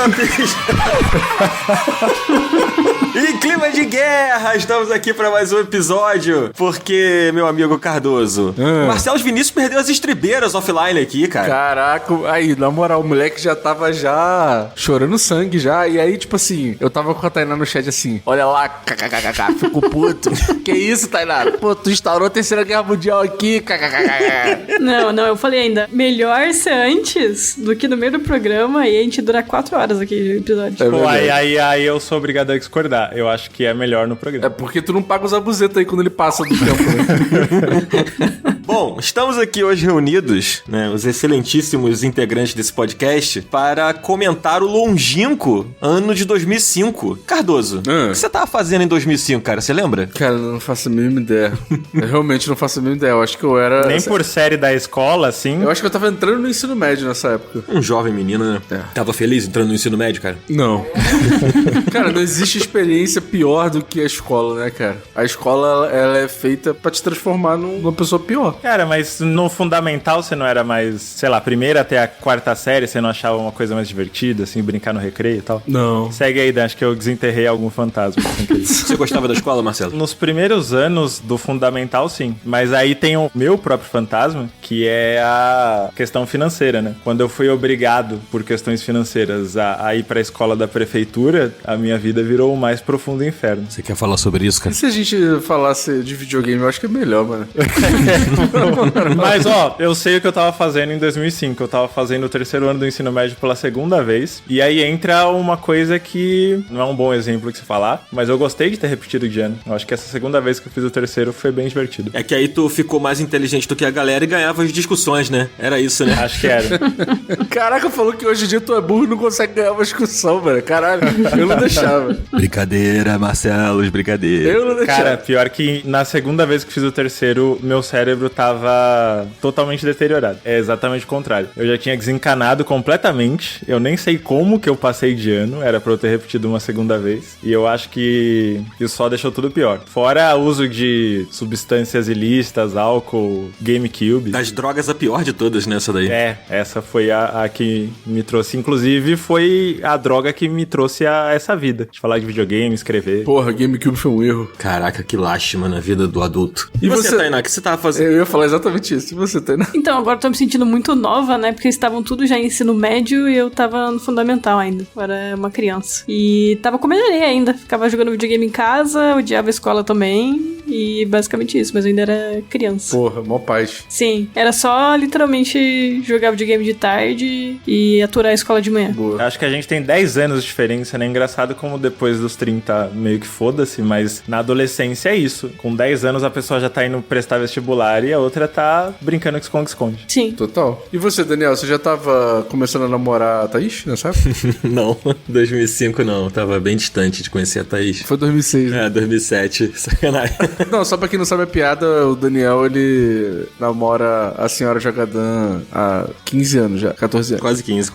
Campos! Em clima de guerra, estamos aqui para mais um episódio, porque, meu amigo Cardoso, o Marcelo Vinícius perdeu as estribeiras offline aqui, cara. Caraca, aí, na moral, o moleque já tava chorando sangue já, e aí, tipo assim, eu tava com a Tainá no chat assim, olha lá, kkkk, fico puto. Que isso, Tainá? Pô, tu instaurou a Terceira Guerra Mundial aqui, kkkk. Não, eu falei ainda, melhor ser antes do que no meio do programa e a gente durar 4 horas aqui de episódio. Pô, aí eu sou obrigado a discordar. Eu acho que é melhor no programa. É porque tu não paga os abusetos aí quando ele passa do tempo, né? Bom, estamos aqui hoje reunidos, né, os excelentíssimos integrantes desse podcast, para comentar o longínquo ano de 2005. Cardoso, o que você tava fazendo em 2005, cara? Você lembra? Cara, eu não faço a mínima ideia. Eu realmente não faço a mínima ideia. Eu acho que eu era... Nem por série da escola, assim? Eu acho que eu tava entrando no ensino médio nessa época. Um jovem menino, né? É. Tava feliz entrando no ensino médio, cara? Não. Cara, não existe experiência pior do que a escola, né, cara? A escola, ela é feita pra te transformar numa pessoa pior. Cara, mas no fundamental você não era mais, sei lá, primeira até a quarta série, você não achava uma coisa mais divertida, assim, brincar no recreio e tal? Não. Segue aí, Dan, acho que eu desenterrei algum fantasma. Você gostava da escola, Marcelo? Nos primeiros anos do fundamental, sim. Mas aí tem o meu próprio fantasma, que é a questão financeira, né? Quando eu fui obrigado, por questões financeiras, a ir pra escola da prefeitura, a minha vida virou o mais profundo inferno. Você quer falar sobre isso, cara? E se a gente falasse de videogame, eu acho que é melhor, mano. Mas, ó, eu sei o que eu tava fazendo em 2005. Eu tava fazendo o terceiro ano do ensino médio pela segunda vez. E aí entra uma coisa que não é um bom exemplo que se falar, mas eu gostei de ter repetido de ano. Eu acho que essa segunda vez que eu fiz o terceiro foi bem divertido. É que aí tu ficou mais inteligente do que a galera e ganhava as discussões, né? Era isso, né? Acho que era. Caraca, falou que hoje em dia tu é burro e não consegue ganhar uma discussão, velho. Caralho, eu não deixava. Brincadeira, Marcelo, brincadeira. Eu não deixava. Cara, pior que na segunda vez que fiz o terceiro, meu cérebro tava totalmente deteriorado. É exatamente o contrário. Eu já tinha desencanado completamente. Eu nem sei como que eu passei de ano. Era pra eu ter repetido uma segunda vez. E eu acho que isso só deixou tudo pior. Fora o uso de substâncias ilícitas, álcool, GameCube. Das drogas, a pior de todas, né? Essa daí. É, essa foi a que me trouxe. Inclusive, foi a droga que me trouxe a essa vida. De falar de videogame, escrever. Porra, GameCube foi um erro. Caraca, que lástima na vida do adulto. E você, Tainá, o que você tava fazendo? Eu ia falar exatamente isso. E você, Tainá? Então, agora eu tô me sentindo muito nova, né? Porque eles estavam tudo já em ensino médio e eu tava no fundamental ainda. Eu era uma criança. E tava comendo areia ainda. Ficava jogando videogame em casa, odiava a escola também. E basicamente isso, mas eu ainda era criança. Porra, mó paz. Sim, era só literalmente jogar videogame de tarde e aturar a escola de manhã. Boa. Acho que a gente tem 10 anos de diferença, né? Engraçado como depois dos 30 meio que foda-se, mas na adolescência é isso. Com 10 anos a pessoa já tá indo prestar vestibular e a outra tá brincando com esconde-esconde. Sim. Total. E você, Daniel, você já tava começando a namorar a Thaís nessa época? Não, 2005 não. Tava bem distante de conhecer a Thaís. Foi 2006, né? É, 2007. Sacanagem. Não, só pra quem não sabe a piada, o Daniel, ele namora a senhora Jagadã há 15 anos já, 14 anos. Quase 15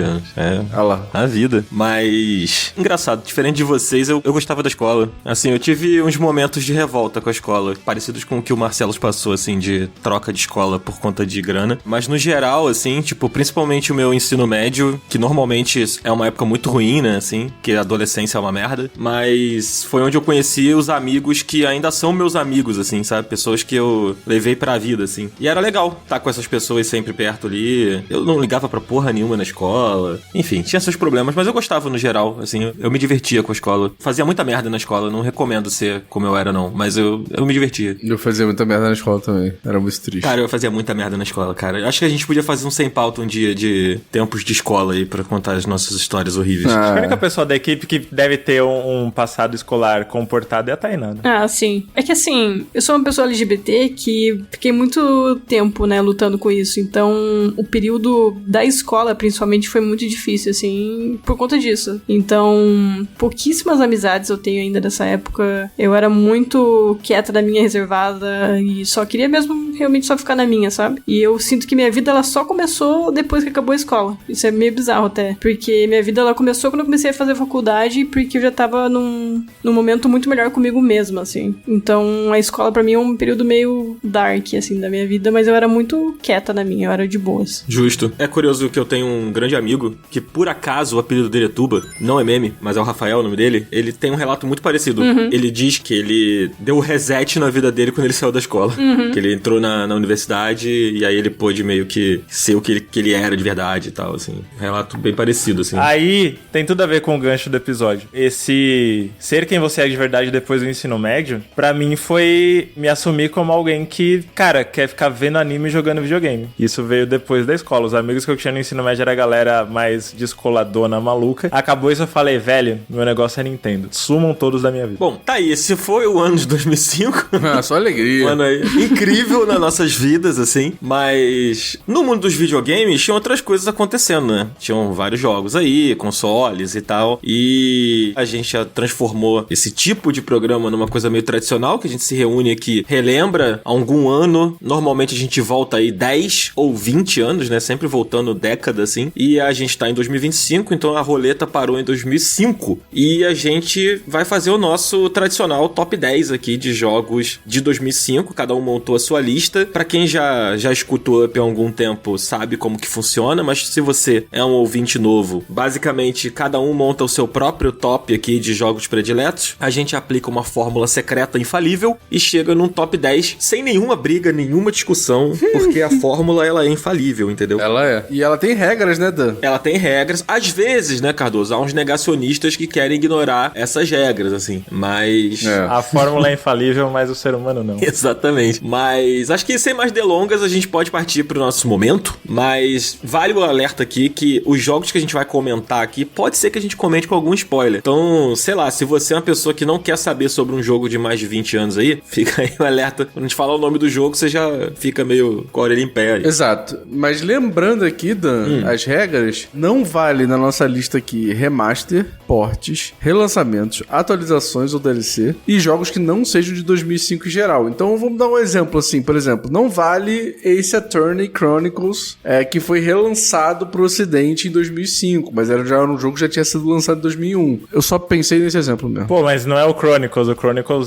anos. É. Ah lá. A vida. Mas, engraçado, diferente de vocês, eu gostava da escola. Assim, eu tive uns momentos de revolta com a escola, parecidos com o que o Marcelo passou, assim, de troca de escola por conta de grana. Mas, no geral, assim, tipo, principalmente o meu ensino médio, que normalmente é uma época muito ruim, né, assim, que a adolescência é uma merda, mas foi onde eu conheci os amigos que ainda são meus amigos, assim, sabe? Pessoas que eu levei pra vida, assim. E era legal estar com essas pessoas sempre perto ali. Eu não ligava pra porra nenhuma na escola. Enfim, tinha seus problemas, mas eu gostava no geral, assim. Eu me divertia com a escola. Fazia muita merda na escola, não recomendo ser como eu era, não. Mas eu me divertia. Eu fazia muita merda na escola também. Era muito triste. Cara, eu fazia muita merda na escola, cara. Acho que a gente podia fazer um sem pauta um dia de tempos de escola aí pra contar as nossas histórias horríveis. Acho que a única pessoa da equipe que deve ter um passado escolar comportado é a Tainá, né? Ah, sim. É que assim, eu sou uma pessoa LGBT que fiquei muito tempo, né, lutando com isso. Então, o período da escola, principalmente, foi muito difícil, assim, por conta disso. Então, pouquíssimas amizades eu tenho ainda dessa época. Eu era muito quieta da minha reservada e só queria mesmo realmente só ficar na minha, sabe? E eu sinto que minha vida, ela só começou depois que acabou a escola. Isso é meio bizarro até. Porque minha vida, ela começou quando eu comecei a fazer faculdade, porque eu já tava num momento muito melhor comigo mesma, assim. Então, a escola pra mim é um período meio dark, assim, da minha vida, mas eu era muito quieta na minha, eu era de boas. Justo. É curioso que eu tenho um grande amigo, que por acaso o apelido dele é Tuba, não é meme, mas é o Rafael, o nome dele. Ele tem um relato muito parecido. Ele diz que ele deu reset na vida dele quando ele saiu da escola. Que ele entrou na universidade e aí ele pôde meio que ser o que ele era de verdade e tal, assim. Um relato bem parecido, assim. Aí tem tudo a ver com o gancho do episódio. Esse ser quem você é de verdade depois do ensino médio, pra mim foi me assumir como alguém que, cara, quer ficar vendo anime e jogando videogame. Isso veio depois da escola. Os amigos que eu tinha no ensino médio era a galera mais descoladona, maluca. Acabou isso, eu falei, velho, meu negócio é Nintendo. Sumam todos da minha vida. Bom, tá aí. Esse foi o ano de 2005. Só alegria. Um ano aí incrível nas nossas vidas, assim. Mas no mundo dos videogames tinham outras coisas acontecendo, né? Tinham vários jogos aí, consoles e tal. E a gente já transformou esse tipo de programa numa coisa meio tradicional, que a gente se reúne aqui, relembra algum ano. Normalmente a gente volta aí 10 ou 20 anos, né? Sempre voltando década, assim. E a gente tá em 2025, então a roleta parou em 2005. E a gente vai fazer o nosso tradicional top 10 aqui de jogos de 2005. Cada um montou a sua lista. Pra quem já escutou Up há algum tempo, sabe como que funciona, mas se você é um ouvinte novo, basicamente cada um monta o seu próprio top aqui de jogos prediletos. A gente aplica uma fórmula secreta infalível e chega num top 10 sem nenhuma briga, nenhuma discussão, porque a fórmula, ela é infalível, entendeu? Ela é. E ela tem regras, né, Dan? Ela tem regras. Às vezes, né, Cardoso, há uns negacionistas que querem ignorar essas regras, assim. Mas... A fórmula é infalível, mas o ser humano não. Exatamente. Mas acho que sem mais delongas a gente pode partir pro nosso momento. Mas vale o alerta aqui que os jogos que a gente vai comentar aqui, pode ser que a gente comente com algum spoiler. Então, sei lá, se você é uma pessoa que não quer saber sobre um jogo de mais de 20 anos aí, fica aí o alerta. Quando a gente falar o nome do jogo, você já fica meio com a orelha em pé aí. Exato. Mas lembrando aqui, Dan, as regras, não vale na nossa lista aqui remaster, portes, relançamentos, atualizações ou DLC e jogos que não sejam de 2005 em geral. Então vamos dar um exemplo assim, por exemplo, não vale Ace Attorney Chronicles, que foi relançado pro ocidente em 2005, mas já era um jogo que já tinha sido lançado em 2001. Eu só pensei nesse exemplo mesmo. Pô, mas não é o Chronicles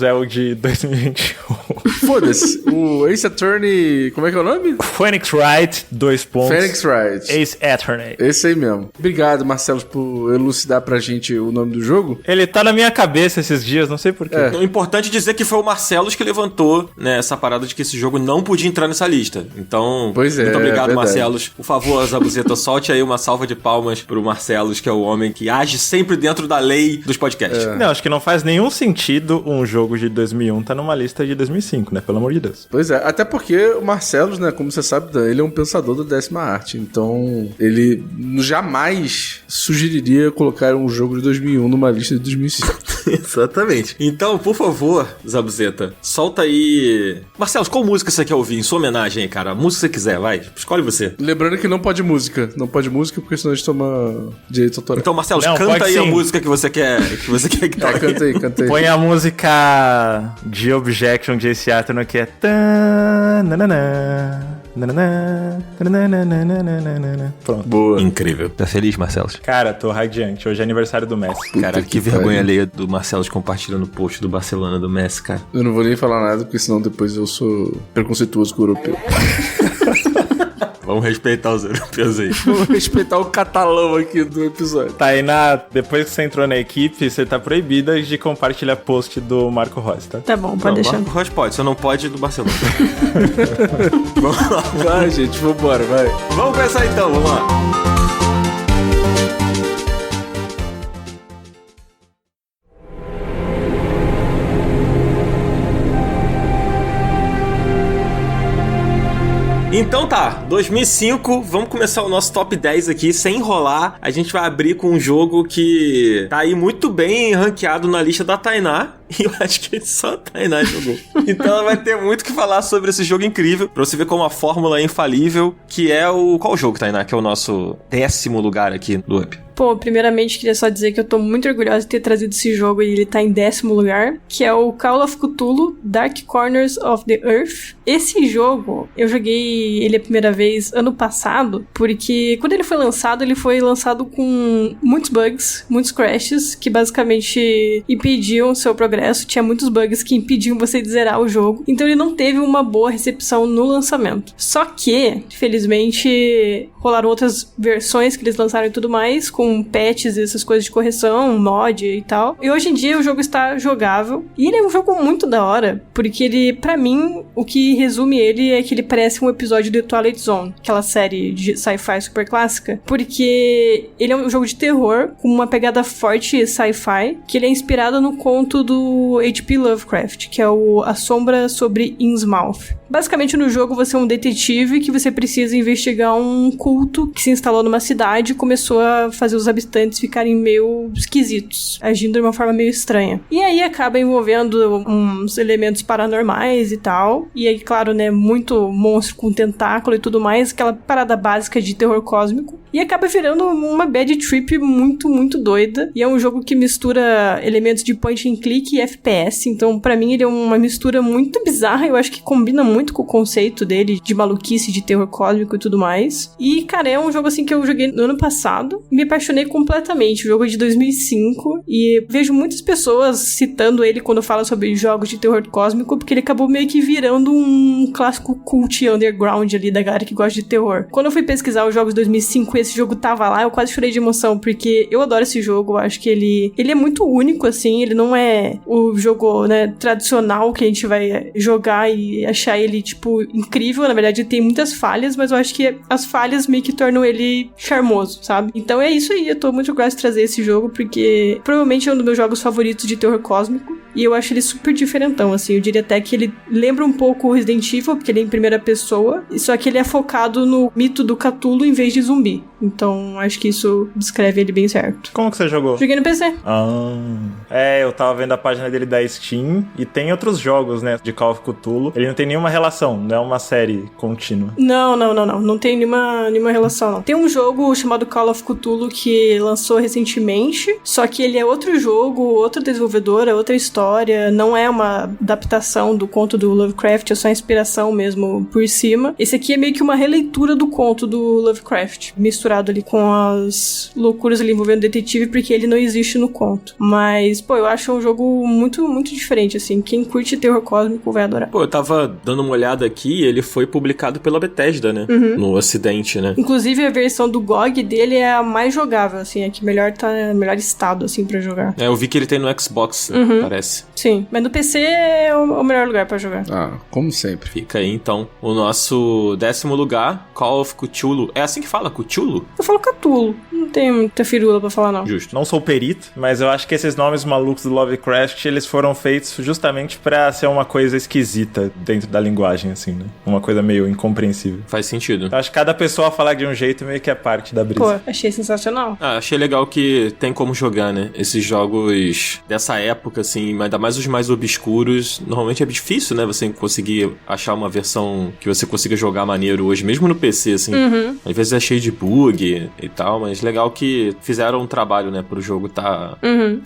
é o de 2021. Foda-se, o Ace Attorney, como é que é o nome? Phoenix Wright, 2 pontos. Phoenix Wright. Ace Attorney. Esse aí mesmo. Obrigado, Marcelo, por elucidar pra gente o nome do jogo. Ele tá na minha cabeça esses dias, não sei porquê. O importante é dizer que foi o Marcelos que levantou, né, essa parada de que esse jogo não podia entrar nessa lista. Então, pois muito obrigado, verdade. Marcelos. Por favor, Zabuzeta, solte aí uma salva de palmas pro Marcelos, que é o homem que age sempre dentro da lei dos podcasts. Não, acho que não faz nenhum sentido um jogo de 2001 tá numa lista de 2005, né? Pelo amor de Deus. Pois é, até porque o Marcelos, né, como você sabe, Dan, ele é um pensador da 10ª arte, então ele jamais sugeriria colocar um jogo de 2001 numa lista de 2005. Exatamente. Então, por favor, Zabuzeta, solta aí... Marcelos, qual música você quer ouvir em sua homenagem aí, cara? A música que você quiser, vai. Escolhe você. Lembrando que não pode música. Não pode música porque senão a gente toma direito autoral. Então, Marcelos, Não, canta aí sim. a música que você quer que toque. Canta aí. Põe a música de Objection de Ace Attorney que é... Pronto. Boa. Incrível. Tá feliz, Marcelos? Cara, tô radiante. Hoje é aniversário do Messi. Cara, que que vergonha alheia do Marcelos compartilhando o post do Barcelona do Messi, cara. Eu não vou nem falar nada porque senão depois eu sou preconceituoso com o europeu. Vamos respeitar os europeus aí. Vou respeitar o catalão aqui do episódio. Tainá, depois que você entrou na equipe, você tá proibida de compartilhar post do Marco Rossi, tá? Tá bom, pode deixar. Marco Rocha pode, só não pode do Barcelona. Vamos lá. Vai, gente, vambora, vai. Vamos começar então, vamos lá. Então tá, 2005, vamos começar o nosso top 10 aqui, sem enrolar. A gente vai abrir com um jogo que tá aí muito bem ranqueado na lista da Tainá. E eu acho que só a Tainá jogou. Então ela vai ter muito o que falar sobre esse jogo incrível, pra você ver como a fórmula é infalível, que é o... Qual jogo, Tainá? Que é o nosso 10º lugar aqui do Up? Pô, primeiramente queria só dizer que eu tô muito orgulhosa de ter trazido esse jogo e ele tá em 10º lugar, que é o Call of Cthulhu Dark Corners of the Earth. Esse jogo, eu joguei ele a primeira vez ano passado, porque quando ele foi lançado com muitos bugs, muitos crashes, que basicamente impediam o seu progresso. Tinha muitos bugs que impediam você de zerar o jogo. Então ele não teve uma boa recepção no lançamento. Só que, felizmente, rolaram outras versões que eles lançaram e tudo mais, com patches e essas coisas de correção, mod e tal. E hoje em dia o jogo está jogável. E ele é um jogo muito da hora, porque ele, pra mim, o que resume ele é que ele parece um episódio de Twilight Zone, aquela série de sci-fi super clássica, porque ele é um jogo de terror com uma pegada forte sci-fi, que ele é inspirado no conto do H.P. Lovecraft, que é o A Sombra sobre Innsmouth. Basicamente, no jogo, você é um detetive que você precisa investigar um culto que se instalou numa cidade e começou a fazer os habitantes ficarem meio esquisitos, agindo de uma forma meio estranha. E aí acaba envolvendo uns elementos paranormais e tal. E aí, claro, né, muito monstro com tentáculo e tudo mais, aquela parada básica de terror cósmico. E acaba virando uma bad trip muito, muito doida. E é um jogo que mistura elementos de point and click e FPS. Então, pra mim, ele é uma mistura muito bizarra. Eu acho que combina muito com o conceito dele de maluquice, de terror cósmico e tudo mais. E, cara, é um jogo assim que eu joguei no ano passado. Me apaixonei completamente. O jogo é de 2005. E vejo muitas pessoas citando ele quando fala sobre jogos de terror cósmico, porque ele acabou meio que virando um clássico cult underground ali da galera que gosta de terror. Quando eu fui pesquisar os jogos de 2005 e esse jogo tava lá, eu quase chorei de emoção, porque eu adoro esse jogo. Eu acho que ele é muito único, assim. Ele não é o jogo, né, tradicional que a gente vai jogar e achar ele, tipo, incrível. Na verdade, ele tem muitas falhas, mas eu acho que as falhas meio que tornam ele charmoso, sabe? Então é isso aí. Eu tô muito orgulhosa de trazer esse jogo, porque provavelmente é um dos meus jogos favoritos de terror cósmico. E eu acho ele super diferentão, assim. Eu diria até que ele lembra um pouco o Resident Evil, porque ele é em primeira pessoa. Só que ele é focado no mito do Cthulhu em vez de zumbi. Então, acho que isso descreve ele bem certo. Como que você jogou? Joguei no PC. Eu tava vendo a página dele da Steam e tem outros jogos, né, de Call of Cthulhu. Ele não tem nenhuma relação, não é uma série contínua. Não. Não tem nenhuma relação, não. Tem um jogo chamado Call of Cthulhu que lançou recentemente, só que ele é outro jogo, outra desenvolvedora, outra história, não é uma adaptação do conto do Lovecraft, é só inspiração mesmo por cima. Esse aqui é meio que uma releitura do conto do Lovecraft, misturado ali com as loucuras ali envolvendo o detetive, porque ele não existe no conto. Mas, pô, eu acho um jogo muito, muito diferente, assim. Quem curte terror cósmico vai adorar. Pô, eu tava dando uma olhada aqui, ele foi publicado pela Bethesda, né? No Ocidente, né? Inclusive, a versão do GOG dele é a mais jogável, assim, é que melhor tá no melhor estado, assim, pra jogar. Eu vi que ele tem no Xbox, parece. Sim, mas no PC é o melhor lugar pra jogar. Como sempre. Fica aí, então, o nosso 10º lugar, Call of Cthulhu. É assim que fala, Cthulhu? Eu falo Cthulhu, não tem muita firula pra falar, não. Justo. Não sou perito, mas eu acho que esses nomes malucos do Lovecraft, eles foram feitos justamente pra ser uma coisa esquisita dentro da linguagem, assim, né? Uma coisa meio incompreensível. Faz sentido. Eu acho que cada pessoa falar de um jeito meio que é parte da brisa. Pô, achei sensacional. Achei legal que tem como jogar, né? Esses jogos dessa época, assim, ainda mais os mais obscuros, normalmente é difícil, né? Você conseguir achar uma versão que você consiga jogar maneiro hoje, mesmo no PC, assim. Às vezes é cheio de bug e tal, mas legal que fizeram um trabalho, né? Pro jogo tá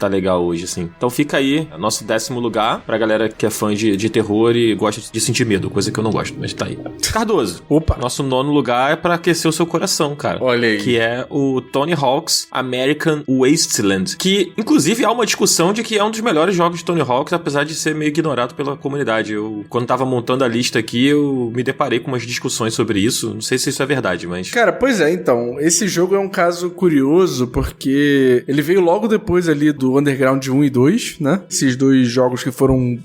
legal hoje, assim. Então fica aí, nosso 10º lugar, pra galera que é fã de terror e gosta de sentir medo, coisa que eu não gosto, mas tá aí. Cardoso. Opa. Nosso 9º lugar é pra aquecer o seu coração, cara. Olha aí. Que é o Tony Hawk's American Wasteland. Que, inclusive, há uma discussão de que é um dos melhores jogos de Tony Hawk's, apesar de ser meio ignorado pela comunidade. Quando tava montando a lista aqui, eu me deparei com umas discussões sobre isso. Não sei se isso é verdade, mas... Cara, pois é, então. Esse jogo é um caso curioso, porque ele veio logo depois ali do Underground 1 e 2, né? Esses dois jogos que foram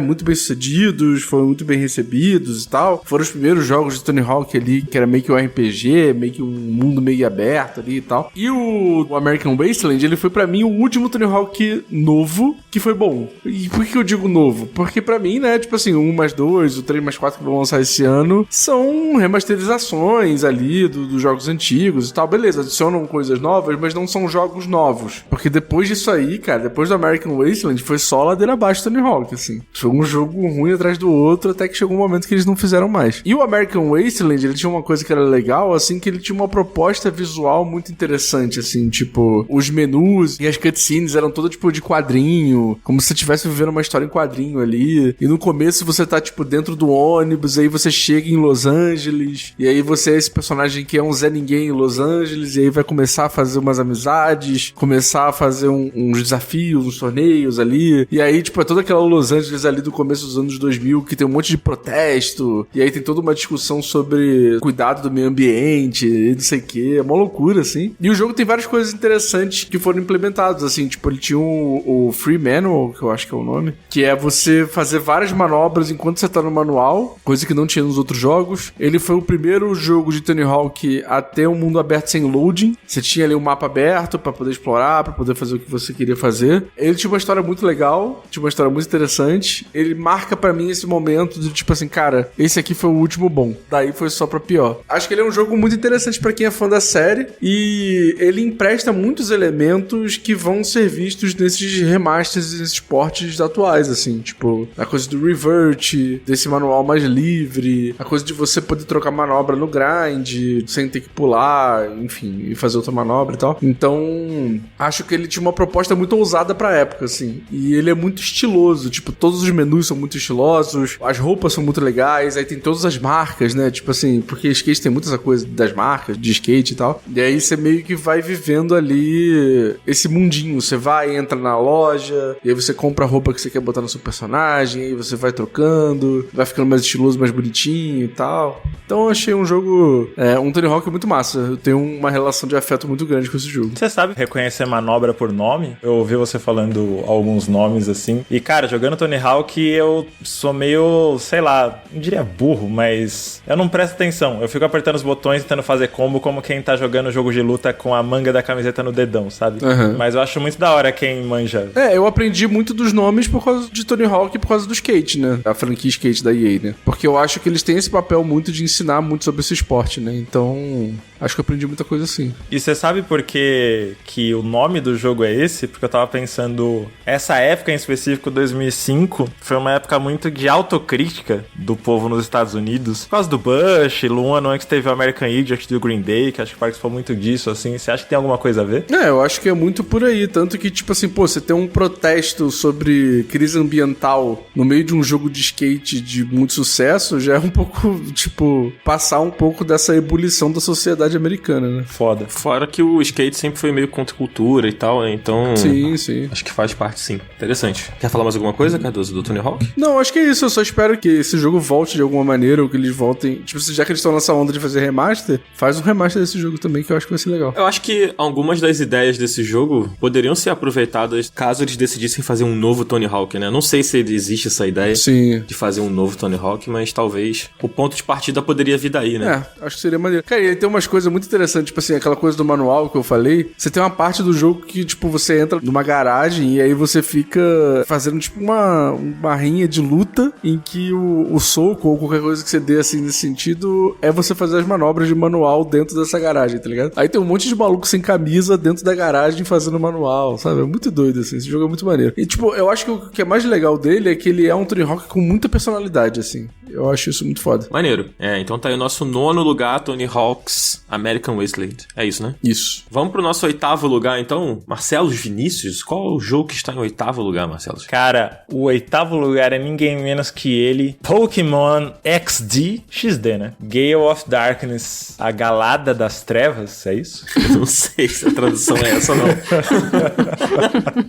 muito bem sucedidos, foram muito bem recebidos e tal. Foram os primeiros jogos de Tony Hawk ali, que era meio que um RPG, meio que um mundo meio aberto ali e tal. E o American Wasteland, ele foi pra mim o último Tony Hawk novo que foi bom. E por que eu digo novo? Porque pra mim, né, tipo assim, o 1 mais 2, o 3 mais 4 que vão lançar esse ano, são remasterizações ali dos jogos antigos antigos e tal, beleza, adicionam coisas novas, mas não são jogos novos. Porque depois disso aí, cara, depois do American Wasteland, foi só ladeira abaixo Tony Hawk, assim. Foi um jogo ruim atrás do outro, até que chegou um momento que eles não fizeram mais. E o American Wasteland, ele tinha uma coisa que era legal, assim, que ele tinha uma proposta visual muito interessante, assim, tipo, os menus e as cutscenes eram todas, tipo, de quadrinho, como se você estivesse vivendo uma história em quadrinho ali. E no começo você tá, tipo, dentro do ônibus, aí você chega em Los Angeles, e aí você é esse personagem que é um Zé Ninguém em Los Angeles, e aí vai começar a fazer umas amizades, começar a fazer uns desafios, uns torneios ali, e aí, tipo, é toda aquela Los Angeles ali do começo dos anos 2000, que tem um monte de protesto, e aí tem toda uma discussão sobre cuidado do meio ambiente, e não sei o que, é uma loucura, assim. E o jogo tem várias coisas interessantes que foram implementadas, assim, tipo, ele tinha o Free Manual, que eu acho que é o nome, que é você fazer várias manobras enquanto você tá no manual, coisa que não tinha nos outros jogos. Ele foi o primeiro jogo de Tony Hawk a ter um mundo aberto sem loading. Você tinha ali um mapa aberto pra poder explorar, pra poder fazer o que você queria fazer. Ele tinha uma história muito legal, tinha uma história muito interessante. Ele marca pra mim esse momento de tipo assim, cara, esse aqui foi o último bom. Daí foi só pra pior. Acho que ele é um jogo muito interessante pra quem é fã da série e ele empresta muitos elementos que vão ser vistos nesses remasters e nesses portes atuais, assim, tipo, a coisa do revert, desse manual mais livre, a coisa de você poder trocar manobra no grind, sem ter que pular, enfim, e fazer outra manobra e tal. Então, acho que ele tinha uma proposta muito ousada pra época, assim, e ele é muito estiloso, tipo, todos os menus são muito estilosos, as roupas são muito legais, aí tem todas as marcas, né, tipo assim, porque skate tem muita essa coisa das marcas, de skate e tal, e aí você meio que vai vivendo ali esse mundinho, você vai, entra na loja, e aí você compra a roupa que você quer botar no seu personagem, aí você vai trocando, vai ficando mais estiloso, mais bonitinho e tal. Então eu achei um jogo, um Tony Hawk muito massa. Eu tenho uma relação de afeto muito grande com esse jogo. Você sabe reconhecer manobra por nome? Eu ouvi você falando alguns nomes assim. E cara, jogando Tony Hawk eu sou meio, sei lá, não diria burro, mas eu não presto atenção. Eu fico apertando os botões tentando fazer combo como quem tá jogando jogo de luta com a manga da camiseta no dedão, sabe? Uhum. Mas eu acho muito da hora quem manja. Eu aprendi muito dos nomes por causa de Tony Hawk e por causa do skate, né? A franquia skate da EA, né? Porque eu acho que eles têm esse papel muito de ensinar muito sobre esse esporte, né? Então, acho que eu aprendi muita coisa assim. E você sabe por que o nome do jogo é esse? Porque eu tava pensando, essa época em específico, 2005, foi uma época muito de autocrítica do povo nos Estados Unidos. Por causa do Bush, um ano antes teve o American Idiot do Green Day, que acho que participou muito disso, assim. Você acha que tem alguma coisa a ver? Eu acho que é muito por aí. Tanto que, tipo assim, pô, você tem um protesto sobre crise ambiental no meio de um jogo de skate de muito sucesso, já é um pouco, tipo, passar um pouco dessa ebulição da sociedade americana, né? Foda. Fora que o skate sempre foi meio contra cultura e tal, né? Então... Sim. Acho que faz parte, sim. Interessante. Quer falar mais alguma coisa, Cardoso, do Tony Hawk? Não, acho que é isso. Eu só espero que esse jogo volte de alguma maneira, ou que eles voltem... Tipo, já que eles estão nessa onda de fazer remaster, faz um remaster desse jogo também, que eu acho que vai ser legal. Eu acho que algumas das ideias desse jogo poderiam ser aproveitadas caso eles decidissem fazer um novo Tony Hawk, né? Não sei se existe essa ideia de fazer um novo Tony Hawk, mas talvez o ponto de partida poderia vir daí, né? Acho que seria maneiro. Cara, ele tem umas coisas muito interessantes, tipo assim, aquela coisa do manual que eu falei, você tem uma parte do jogo que, tipo, você entra numa garagem e aí você fica fazendo, tipo, uma rinha de luta em que o soco ou qualquer coisa que você dê, assim, nesse sentido, é você fazer as manobras de manual dentro dessa garagem, tá ligado? Aí tem um monte de maluco sem camisa dentro da garagem fazendo manual, sabe? É muito doido, assim. Esse jogo é muito maneiro. E, tipo, eu acho que o que é mais legal dele é que ele é um Tony Hawk com muita personalidade, assim. Eu acho isso muito foda. Maneiro. Então tá aí o nosso 9º lugar, Tony Hawk's American Wasteland. É isso, né? Isso. Vamos pro nosso 8º lugar, então. Marcelos Vinícius, qual é o jogo que está em 8º lugar, Marcelos? Cara, o 8º lugar é ninguém menos que ele, Pokémon XD, né? Gale of Darkness, a Galada das Trevas, é isso? Eu não sei se a tradução é essa, não.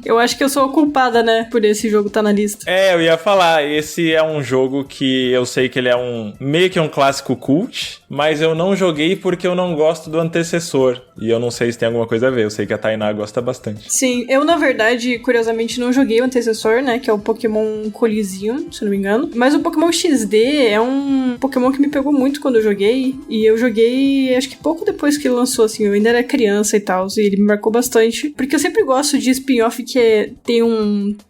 Eu acho que eu sou a culpada, né, por esse jogo tá na lista. Eu ia falar, esse é um jogo que eu sei que ele é meio que um clássico cult, mas eu não joguei porque eu não gosto do antecessor. E eu não sei se tem alguma coisa a ver, eu sei que a Tainá gosta bastante. Sim, eu na verdade, curiosamente, não joguei o antecessor, né, que é o Pokémon Coliseum, se não me engano. Mas o Pokémon XD é um Pokémon que me pegou muito quando eu joguei. E eu joguei, acho que pouco depois que ele lançou, assim, eu ainda era criança e tal, e ele me marcou bastante. Porque eu sempre gosto de spin-off que tem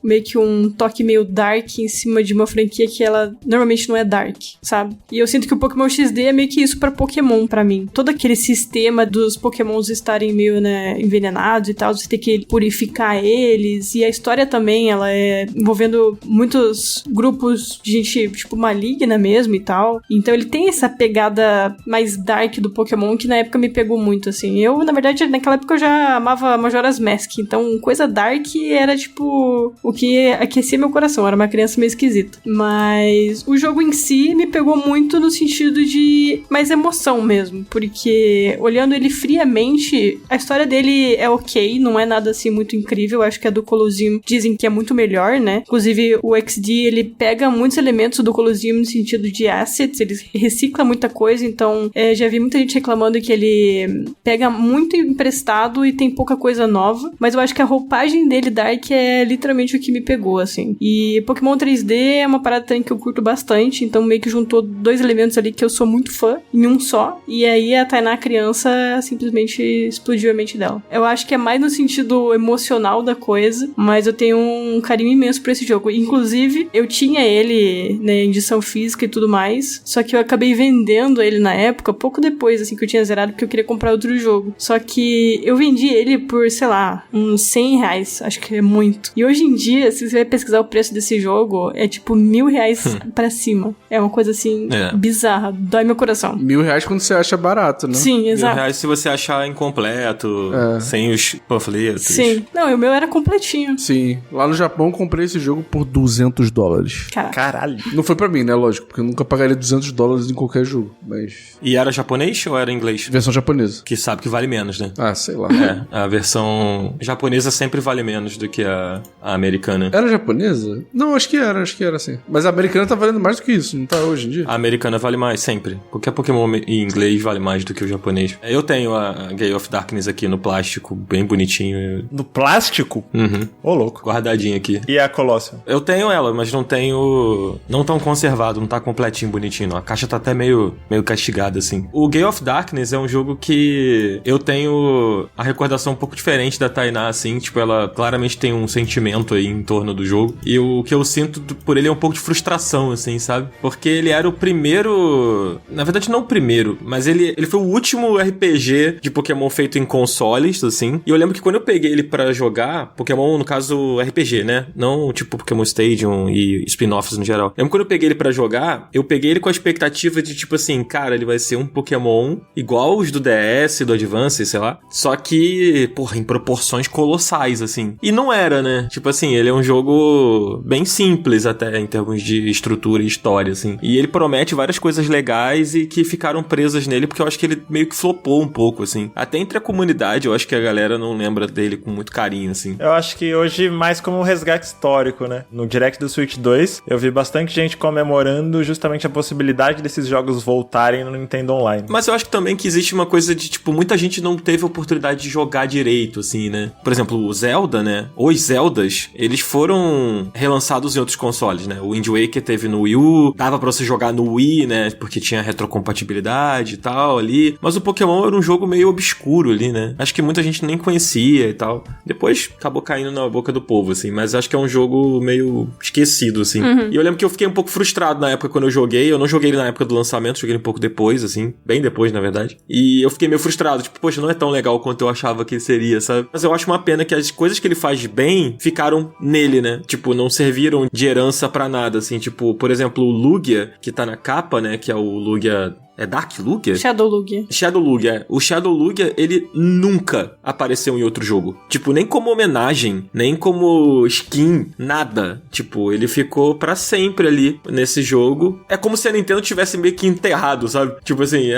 meio que um toque meio dark em cima de uma franquia que ela normalmente não é dark, sabe? E eu sinto que o Pokémon XD é meio que isso pra Pokémon, pra mim. Todo aquele sistema dos pokémons estarem meio, né, envenenados e tal, você tem que purificar eles, e a história também, ela é envolvendo muitos grupos de gente, tipo, maligna mesmo e tal, então ele tem essa pegada mais dark do Pokémon que na época me pegou muito, assim. Eu, na verdade, naquela época eu já amava Majora's Mask, então coisa dark era, tipo, o que aquecia meu coração, eu era uma criança meio esquisita. Mas o jogo em si me pegou muito no sentido de mais emoção mesmo, porque olhando ele friamente, a história dele é ok, não é nada assim muito incrível, acho que a do Colosseum dizem que é muito melhor, né? Inclusive o XD, ele pega muitos elementos do Colosseum no sentido de assets, ele recicla muita coisa, então já vi muita gente reclamando que ele pega muito emprestado e tem pouca coisa nova, mas eu acho que a roupagem dele Dark é literalmente o que me pegou, assim. E Pokémon 3D é uma parada também que eu curto bastante, então meio que juntou dois elementos ali que eu sou muito fã em um só, e aí a Tainá criança simplesmente explodiu a mente dela. Eu acho que é mais no sentido emocional da coisa, mas eu tenho um carinho imenso por esse jogo. Inclusive, eu tinha ele, né, em edição física e tudo mais, só que eu acabei vendendo ele na época, pouco depois, assim, que eu tinha zerado, porque eu queria comprar outro jogo. Só que eu vendi ele por, sei lá, uns R$100, acho que é muito. E hoje em dia, se você vai pesquisar o preço desse jogo, é tipo R$1.000 pra cima. É uma coisa, assim, bizarra. Dói meu coração. R$1.000 quando você acha barato, né? Sim, exato. R$1.000 se você achar incompleto, sem os panfletos. Sim. Não, o meu era completinho. Sim. Lá no Japão eu comprei esse jogo por $200. Caralho. Não foi pra mim, né? Lógico, porque eu nunca pagaria $200 em qualquer jogo, mas... E era japonês ou era inglês? Versão japonesa. Que sabe que vale menos, né? Ah, sei lá. A versão japonesa sempre vale menos do que a americana. Era japonesa? Não, acho que era sim. Mas a americana tá valendo mais do que isso, não tá hoje em dia? A americana vale mais, sempre. Qualquer Pokémon em inglês vale mais do que o japonês. Eu tenho a Gale of Darkness aqui no plástico, bem bonitinho. No plástico? Uhum. Ô, louco. Guardadinho aqui. E a Colosseum? Eu tenho ela, mas não tenho... Não tão conservado, não tá completinho, bonitinho, não. A caixa tá até meio castigada, assim. O Gale of Darkness é um jogo que eu tenho a recordação um pouco diferente da Tainá, assim. Tipo, ela claramente tem um sentimento aí em torno do jogo. E o que eu sinto por ele é um pouco de frustração, assim, sabe? Porque ele era o primeiro... Na verdade, não o primeiro, mas ele foi o último RPG de Pokémon feito em consoles, assim. E eu lembro que quando eu peguei ele pra jogar, Pokémon, no caso, RPG, né? Não tipo Pokémon Stadium e spin-offs no geral. Eu lembro quando eu peguei ele pra jogar, eu peguei ele com a expectativa de, tipo assim, cara, ele vai ser um Pokémon igual os do DS, do Advance, sei lá. Só que, porra, em proporções colossais, assim. E não era, né? Tipo assim, ele é um jogo bem simples até, em termos de estrutura e história, assim. E ele promete várias coisas legais e que ficaram presas nele, porque eu acho que ele meio que flopou um pouco, assim. Até entre a comunidade, eu acho que a galera não lembra dele com muito carinho, assim. Eu acho que hoje mais como um resgate histórico, né? No Direct do Switch 2, eu vi bastante gente comemorando justamente a possibilidade desses jogos voltarem no Nintendo Online. Mas eu acho que também que existe uma coisa de, tipo, muita gente não teve a oportunidade de jogar direito, assim, né? Por exemplo, o Zelda, né? Os Zeldas, eles foram relançados em outros consoles, né? O Wind Waker teve no Wii U, dava pra você jogar no Wii, né? Porque tinha retrocompatibilidade e tal ali. Mas o Pokémon era um jogo meio obscuro ali, né? Acho que muita gente nem conhecia e tal. Depois acabou caindo na boca do povo, assim. Mas acho que é um jogo meio esquecido, assim. E eu lembro que eu fiquei um pouco frustrado na época quando eu joguei. Eu não joguei ele na época do lançamento, joguei ele um pouco depois, assim. Bem depois, na verdade. E eu fiquei meio frustrado. Tipo, poxa, não é tão legal quanto eu achava que ele seria, sabe? Mas eu acho uma pena que as coisas que ele faz bem ficaram nele, né? Tipo, não serviram de herança pra nada, assim. Tipo, por exemplo, o Lugia, que tá na capa, né? Que é o Lugia... É Dark Lugia? Shadow Lugia. Shadow Lugia, é. O Shadow Lugia, ele nunca apareceu em outro jogo. Tipo, nem como homenagem, nem como skin, nada. Tipo, ele ficou pra sempre ali nesse jogo. É como se a Nintendo tivesse meio que enterrado, sabe? Tipo assim,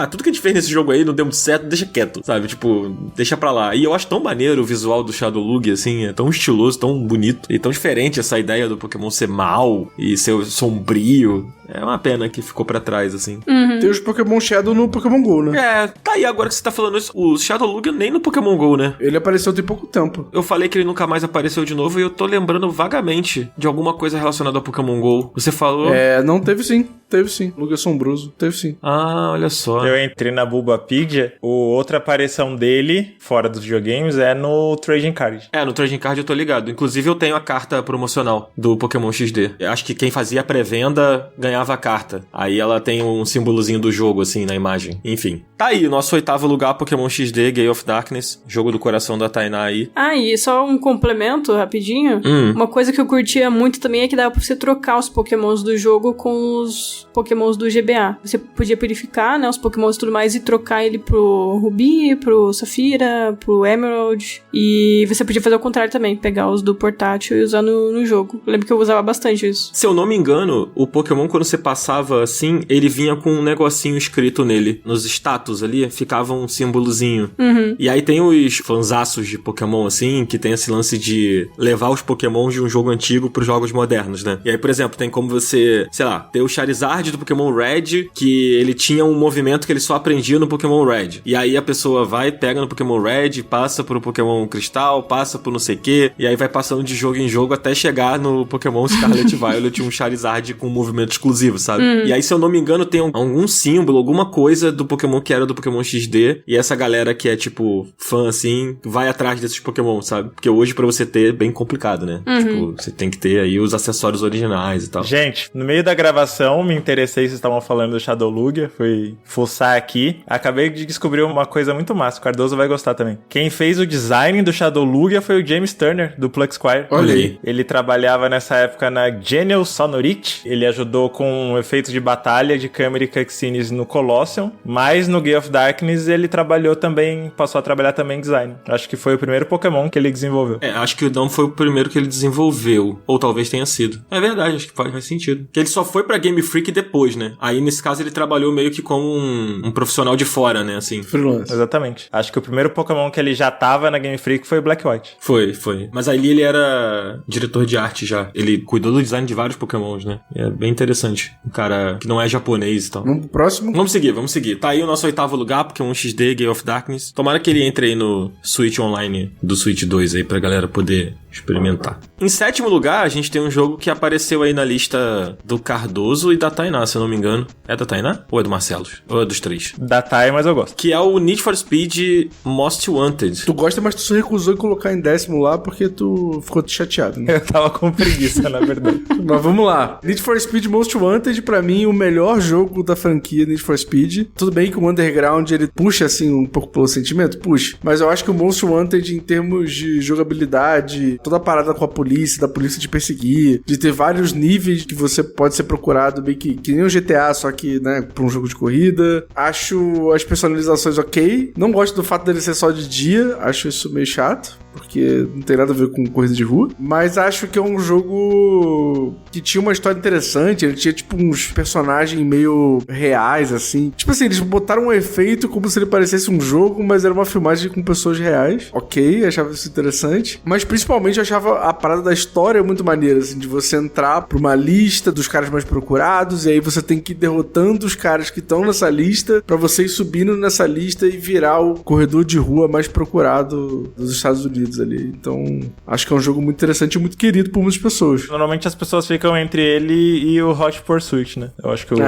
tudo que a gente fez nesse jogo aí não deu muito certo, deixa quieto, sabe? Tipo, deixa pra lá. E eu acho tão maneiro o visual do Shadow Lugia, assim, é tão estiloso, tão bonito. E tão diferente essa ideia do Pokémon ser mal e ser sombrio. É uma pena que ficou pra trás, assim. Tem os Pokémon Shadow no Pokémon GO, né? Tá aí agora que você tá falando isso. O Shadow Lugia nem no Pokémon GO, né? Ele apareceu tem pouco tempo. Eu falei que ele nunca mais apareceu de novo e eu tô lembrando vagamente de alguma coisa relacionada ao Pokémon GO. Você falou... Não, teve sim. Teve sim. Lugia Sombroso. Teve sim. Ah, olha só. Eu entrei na Bulbapedia, outra aparição dele, fora dos videogames, é no Trading Card. No Trading Card eu tô ligado. Inclusive eu tenho a carta promocional do Pokémon XD. Eu acho que quem fazia a pré-venda ganhava ganhava a carta. Aí ela tem um símbolozinho do jogo, assim, na imagem. Enfim. Tá aí, nosso 8º lugar, Pokémon XD, Gale of Darkness. Jogo do coração da Tainá aí. E só um complemento rapidinho. Uma coisa que eu curtia muito também é que dava pra você trocar os Pokémons do jogo com os Pokémons do GBA. Você podia purificar, né, os Pokémons e tudo mais e trocar ele pro Ruby, pro Safira, pro Emerald. E você podia fazer o contrário também, pegar os do portátil e usar no jogo. Eu lembro que eu usava bastante isso. Se eu não me engano, o Pokémon, quando você passava assim, ele vinha com um negocinho escrito nele. Nos status ali, ficava um símbolozinho. E aí tem os fanzaços de Pokémon, assim, que tem esse lance de levar os Pokémons de um jogo antigo pros jogos modernos, né? E aí, por exemplo, tem como você, sei lá, ter o Charizard do Pokémon Red, que ele tinha um movimento que ele só aprendia no Pokémon Red. E aí a pessoa vai, pega no Pokémon Red, passa pro Pokémon Cristal, passa pro não sei o quê, e aí vai passando de jogo em jogo até chegar no Pokémon Scarlet e Violet, um Charizard com um movimento exclusivo, sabe? E aí, se eu não me engano, tem algum símbolo, alguma coisa do Pokémon que era do Pokémon XD, e essa galera que é, tipo, fã, assim, vai atrás desses Pokémon, sabe? Porque hoje, pra você ter, é bem complicado, né? Tipo, você tem que ter aí os acessórios originais e tal. Gente, no meio da gravação, me interessei, vocês estavam falando do Shadow Lugia, fui fuçar aqui. Acabei de descobrir uma coisa muito massa, o Cardoso vai gostar também. Quem fez o design do Shadow Lugia foi o James Turner, do Pluxquire. Olha aí. Ele trabalhava nessa época na Genial Sonorite. Ele ajudou com efeitos de batalha de câmera e cutscenes no Colosseum, mas no Gale of Darkness ele trabalhou também, passou a trabalhar também em design. Acho que foi o primeiro Pokémon que ele desenvolveu. Acho que não foi o primeiro que ele desenvolveu, ou talvez tenha sido. É verdade, acho que faz sentido. Porque ele só foi pra Game Freak depois, né? Aí, nesse caso, ele trabalhou meio que como um profissional de fora, né? Assim. Freelance. Exatamente. Acho que o primeiro Pokémon que ele já tava na Game Freak foi o Black White. Foi. Mas ali ele era diretor de arte já. Ele cuidou do design de vários Pokémons, né? É bem interessante. Um cara que não é japonês e tal. Vamos pro próximo? Vamos seguir. Tá aí o nosso 8º lugar, Pokémon XD, Gale of Darkness. Tomara que ele entre aí no Switch Online do Switch 2 aí pra galera poder experimentar. Em 7º lugar, a gente tem um jogo que apareceu aí na lista do Cardoso e da Tainá, se eu não me engano. É da Tainá? Ou é do Marcelo? Ou é dos três? Da Tai, mas eu gosto. Que é o Need for Speed Most Wanted. Tu gosta, mas tu se recusou em colocar em 10º lá porque tu ficou chateado, né? Eu tava com preguiça, na verdade. Mas vamos lá. Need for Speed Most Wanted, pra mim, o melhor jogo da franquia Need for Speed. Tudo bem que o Underground, ele puxa, assim, um pouco pelo sentimento? Puxa. Mas eu acho que o Most Wanted, em termos de jogabilidade, toda a parada com a polícia, da polícia te perseguir, de ter vários níveis que você pode ser procurado, bem que nem o GTA, só que, né, pra um jogo de corrida. Acho as personalizações ok. Não gosto do fato dele ser só de dia. Acho isso meio chato, porque não tem nada a ver com corrida de rua. Mas acho que é um jogo que tinha uma história interessante. Ele tinha, tipo, uns personagens meio reais, assim. Tipo assim, eles botaram um efeito como se ele parecesse um jogo, mas era uma filmagem com pessoas reais. Ok, achava isso interessante. Mas principalmente eu achava a parada da história muito maneira, assim, de você entrar pra uma lista dos caras mais procurados, e aí você tem que ir derrotando os caras que estão nessa lista, pra você ir subindo nessa lista e virar o corredor de rua mais procurado dos Estados Unidos ali. Então, acho que é um jogo muito interessante e muito querido por muitas pessoas. Normalmente as pessoas ficam entre ele e o Hot Pursuit, né? Eu acho que o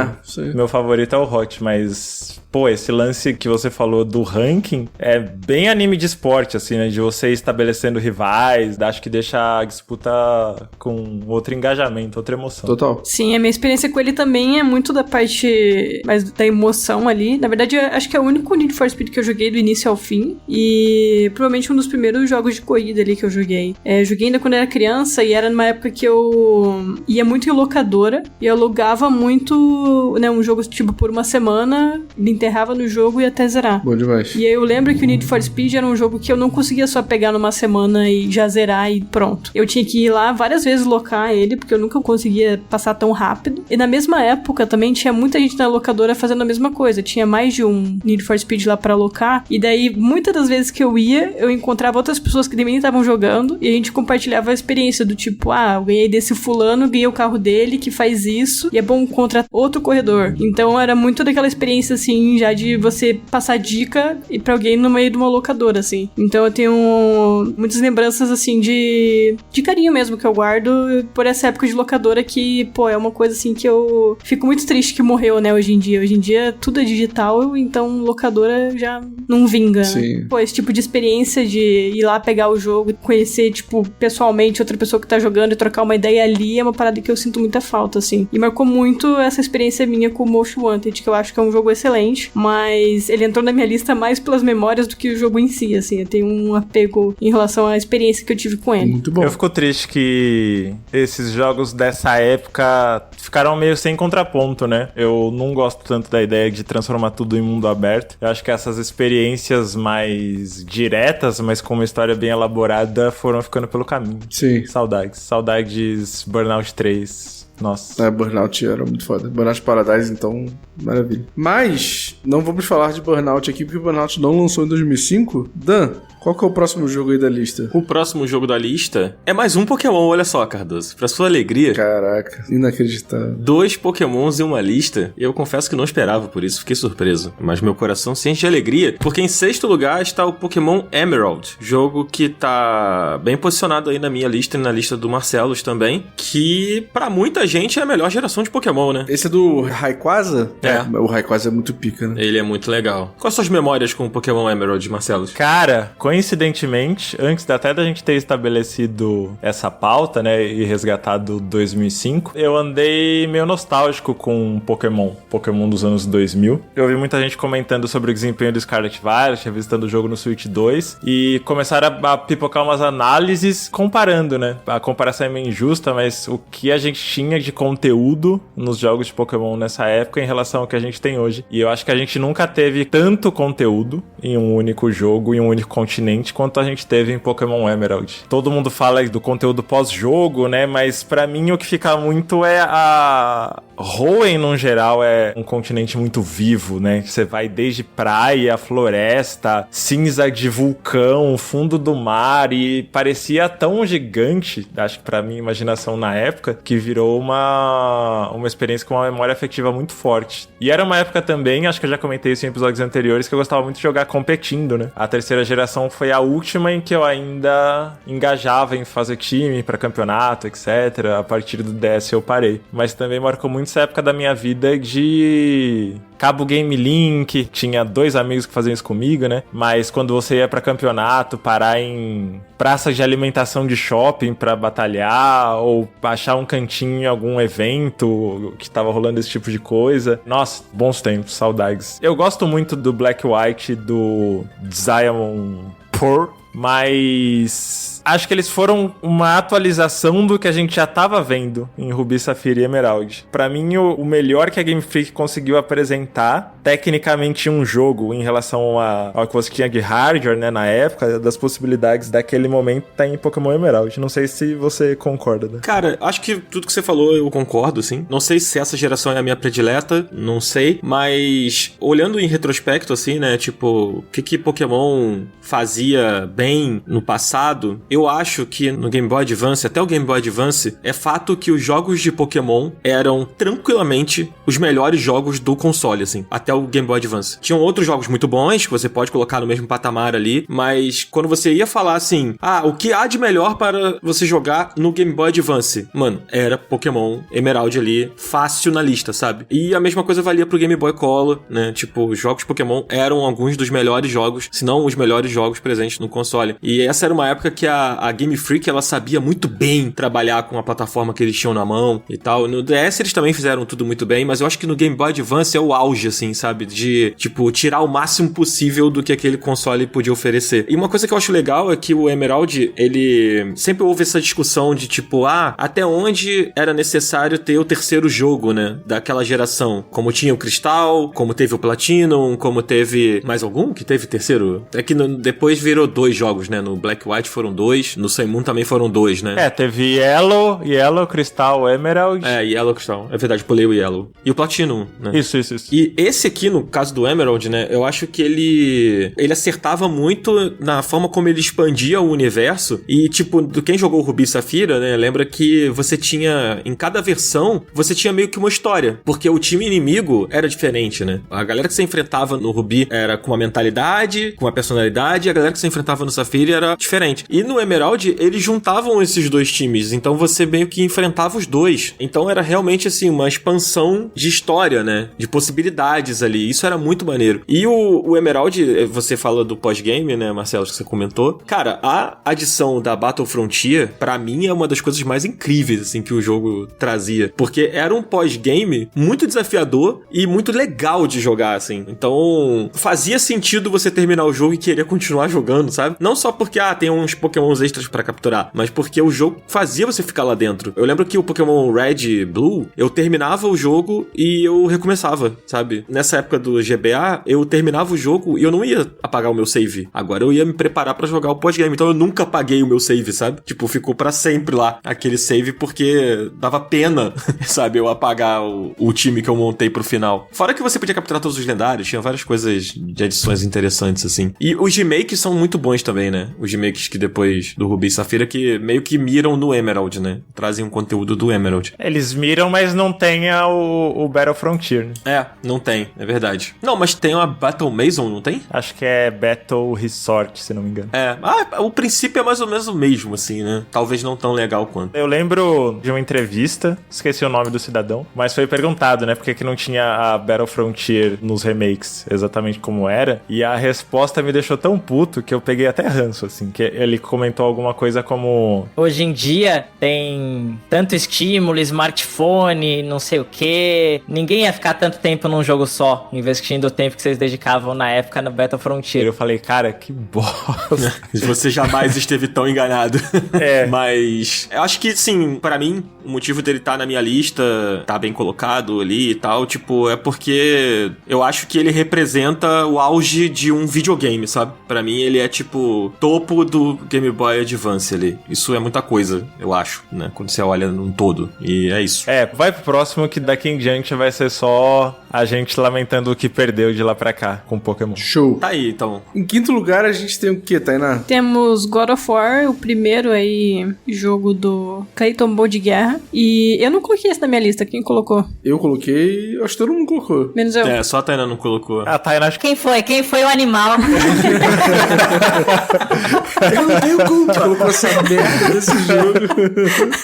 meu favorito é o Hot, mas... Pô, esse lance que você falou do ranking é bem anime de esporte, assim, né? De você estabelecendo rivais, acho que deixa a disputa com outro engajamento, outra emoção. Total. Sim, a minha experiência com ele também é muito da parte mais da emoção ali. Na verdade, eu acho que é o único Need for Speed que eu joguei do início ao fim. E provavelmente um dos primeiros jogos de corrida ali que eu joguei. Joguei ainda quando eu era criança e era numa época que eu ia muito em locadora. E eu alugava muito, né, um jogo tipo por uma semana, enterrava no jogo e até zerar. Bom demais. E aí eu lembro que o Need for Speed era um jogo que eu não conseguia só pegar numa semana e já zerar e pronto. Eu tinha que ir lá várias vezes locar ele, porque eu nunca conseguia passar tão rápido. E na mesma época também tinha muita gente na locadora fazendo a mesma coisa. Tinha mais de um Need for Speed lá pra alocar. E daí, muitas das vezes que eu ia, eu encontrava outras pessoas que também estavam jogando e a gente compartilhava a experiência do tipo, eu ganhei desse fulano, ganhei o carro dele que faz isso e é bom contra outro corredor. Então era muito daquela experiência assim, já de você passar dica e pra alguém no meio de uma locadora, assim. Então eu tenho muitas lembranças, assim, de carinho mesmo que eu guardo por essa época de locadora que, pô, é uma coisa, assim, que eu fico muito triste que morreu, né, hoje em dia. Hoje em dia tudo é digital, então locadora já não vinga, Sim. né? Pô, esse tipo de experiência de ir lá lá pegar o jogo e conhecer, tipo, pessoalmente outra pessoa que tá jogando e trocar uma ideia ali é uma parada que eu sinto muita falta, assim. E marcou muito essa experiência minha com o Most Wanted, que eu acho que é um jogo excelente, mas ele entrou na minha lista mais pelas memórias do que o jogo em si, assim. Eu tenho um apego em relação à experiência que eu tive com ele. Muito bom. Eu fico triste que esses jogos dessa época ficaram meio sem contraponto, né? Eu não gosto tanto da ideia de transformar tudo em mundo aberto. Eu acho que essas experiências mais diretas, mas com uma história bem elaborada, foram ficando pelo caminho. Sim. Saudades. Saudades Burnout 3. Nossa. Burnout era muito foda. Burnout Paradise, então, maravilha. Mas, não vamos falar de Burnout aqui, porque o Burnout não lançou em 2005. Dan, qual que é o próximo jogo aí da lista? O próximo jogo da lista é mais um Pokémon, olha só, Cardoso. Pra sua alegria. Caraca, inacreditável. 2 Pokémons em uma lista. Eu confesso que não esperava por isso, fiquei surpreso. Mas meu coração se enche de alegria, porque em 6º lugar está o Pokémon Emerald. Jogo que tá bem posicionado aí na minha lista e na lista do Marcelos também. Que, pra muita gente, é a melhor geração de Pokémon, né? Esse é do Rayquaza? É. O Rayquaza é muito pica, né? Ele é muito legal. Quais suas memórias com o Pokémon Emerald, Marcelos? Cara, coincidentemente, antes até da gente ter estabelecido essa pauta, né, e resgatado 2005, eu andei meio nostálgico com Pokémon dos anos 2000. Eu vi muita gente comentando sobre o desempenho do Scarlet Violet, revisitando o jogo no Switch 2, e começaram a pipocar umas análises comparando, né? A comparação é meio injusta, mas o que a gente tinha de conteúdo nos jogos de Pokémon nessa época em relação ao que a gente tem hoje. E eu acho que a gente nunca teve tanto conteúdo em um único jogo, em um único continente, quanto a gente teve em Pokémon Emerald. Todo mundo fala do conteúdo pós-jogo, né? Mas pra mim o que fica muito é a... Hoenn, no geral, é um continente muito vivo, né? Você vai desde praia, floresta, cinza de vulcão, fundo do mar, e parecia tão gigante, acho que pra minha imaginação na época, que virou uma experiência com uma memória afetiva muito forte. E era uma época também, acho que eu já comentei isso em episódios anteriores, que eu gostava muito de jogar competindo, né? A 3ª geração foi a última em que eu ainda engajava em fazer time pra campeonato, etc. A partir do DS eu parei. Mas também marcou muito essa época da minha vida de Cabo Game Link, tinha 2 amigos que faziam isso comigo, né? Mas quando você ia pra campeonato, parar em praças de alimentação de shopping pra batalhar, ou achar um cantinho em algum evento que tava rolando esse tipo de coisa. Nossa, bons tempos, saudades. Eu gosto muito do Black White, do Diamond Pearl, mas acho que eles foram uma atualização do que a gente já tava vendo em Ruby, Safira e Emerald. Pra mim, o melhor que a Game Freak conseguiu apresentar, tecnicamente, um jogo em relação ao que você tinha de hardware, né, na época, das possibilidades daquele momento, tá em Pokémon Emerald. Não sei se você concorda, né? Cara, acho que tudo que você falou eu concordo, sim. Não sei se essa geração é a minha predileta, não sei, mas olhando em retrospecto, assim, né, tipo, o que Pokémon fazia bem no passado, eu acho que no Game Boy Advance, até o Game Boy Advance, é fato que os jogos de Pokémon eram tranquilamente os melhores jogos do console, assim, até o Game Boy Advance. Tinham outros jogos muito bons, que você pode colocar no mesmo patamar ali, mas quando você ia falar assim, o que há de melhor para você jogar no Game Boy Advance? Mano, era Pokémon Emerald ali, fácil na lista, sabe? E a mesma coisa valia pro Game Boy Color, né? Tipo, os jogos de Pokémon eram alguns dos melhores jogos, se não os melhores jogos presentes no console. E essa era uma época que a Game Freak, ela sabia muito bem trabalhar com a plataforma que eles tinham na mão e tal. No DS eles também fizeram tudo muito bem, mas eu acho que no Game Boy Advance é o auge, assim, sabe? De, tipo, tirar o máximo possível do que aquele console podia oferecer. E uma coisa que eu acho legal é que o Emerald, ele... Sempre houve essa discussão de, tipo, até onde era necessário ter o terceiro jogo, né? Daquela geração. Como tinha o Crystal, como teve o Platinum, como teve... Mais algum que teve terceiro? É que depois virou 2 jogos, né? No Black White foram 2, no Sun Moon também foram 2, né? Teve Yellow, Crystal, Emerald. Yellow, Crystal. É verdade, pulei o Yellow. E o Platinum, né? Isso. E esse aqui, no caso do Emerald, né? Eu acho que ele acertava muito na forma como ele expandia o universo. E, tipo, do quem jogou o Ruby e Safira, né? Lembra que você tinha, em cada versão, você tinha meio que uma história. Porque o time inimigo era diferente, né? A galera que você enfrentava no Ruby era com uma mentalidade, com uma personalidade. E a galera que você enfrentava no Safira era diferente. E no no Emerald, eles juntavam esses dois times, então você meio que enfrentava os dois. Então era realmente, assim, uma expansão de história, né? De possibilidades ali. Isso era muito maneiro. E o Emerald, você fala do pós-game, né, Marcelo, que você comentou. Cara, a adição da Battle Frontier, pra mim, é uma das coisas mais incríveis, assim, que o jogo trazia. Porque era um pós-game muito desafiador e muito legal de jogar, assim. Então, fazia sentido você terminar o jogo e querer continuar jogando, sabe? Não só porque, tem uns Pokémons extras pra capturar, mas porque o jogo fazia você ficar lá dentro. Eu lembro que o Pokémon Red e Blue, eu terminava o jogo e eu recomeçava, sabe? Nessa época do GBA, eu terminava o jogo e eu não ia apagar o meu save. Agora eu ia me preparar pra jogar o pós-game. Então eu nunca apaguei o meu save, sabe? Tipo, ficou pra sempre lá aquele save porque dava pena, sabe? Eu apagar o time que eu montei pro final. Fora que você podia capturar todos os lendários, tinha várias coisas de adições interessantes, assim. E os remakes são muito bons também, né? Os remakes que depois do Rubi e Safira que meio que miram no Emerald, né? Trazem um conteúdo do Emerald. Eles miram, mas não tem o Battle Frontier, né? Não tem, é verdade. Não, mas tem uma Battle Mason, não tem? Acho que é Battle Resort, se não me engano. O princípio é mais ou menos o mesmo, assim, né? Talvez não tão legal quanto. Eu lembro de uma entrevista, esqueci o nome do cidadão, mas foi perguntado, né, por que não tinha a Battle Frontier nos remakes, exatamente como era, e a resposta me deixou tão puto que eu peguei até ranço, assim, que ele comentou alguma coisa como... Hoje em dia tem tanto estímulo, smartphone, não sei o que, ninguém ia ficar tanto tempo num jogo só, investindo o tempo que vocês dedicavam na época no Battle Frontier. Eu falei, cara, que bosta. Você jamais esteve tão enganado. Mas eu acho que, sim, pra mim, o motivo dele tá na minha lista, tá bem colocado ali e tal, tipo, é porque eu acho que ele representa o auge de um videogame, sabe? Pra mim, ele é, tipo, topo do Game Boy Advance ali. Isso é muita coisa, eu acho, né? Quando você olha num todo. E é isso. Vai pro próximo que daqui em diante vai ser só a gente lamentando o que perdeu de lá pra cá com Pokémon. Show. Tá aí, então. Em quinto lugar, a gente tem o quê, Tainá? Temos God of War, o primeiro aí, jogo do Clayton Ball de guerra. E eu não coloquei esse na minha lista, quem colocou? Eu coloquei, acho que todo mundo colocou. Menos eu. Só a Tainá não colocou. A Tainá, acho que... Quem foi o animal? Eu não tenho culpa. Colocou essa merda desse jogo.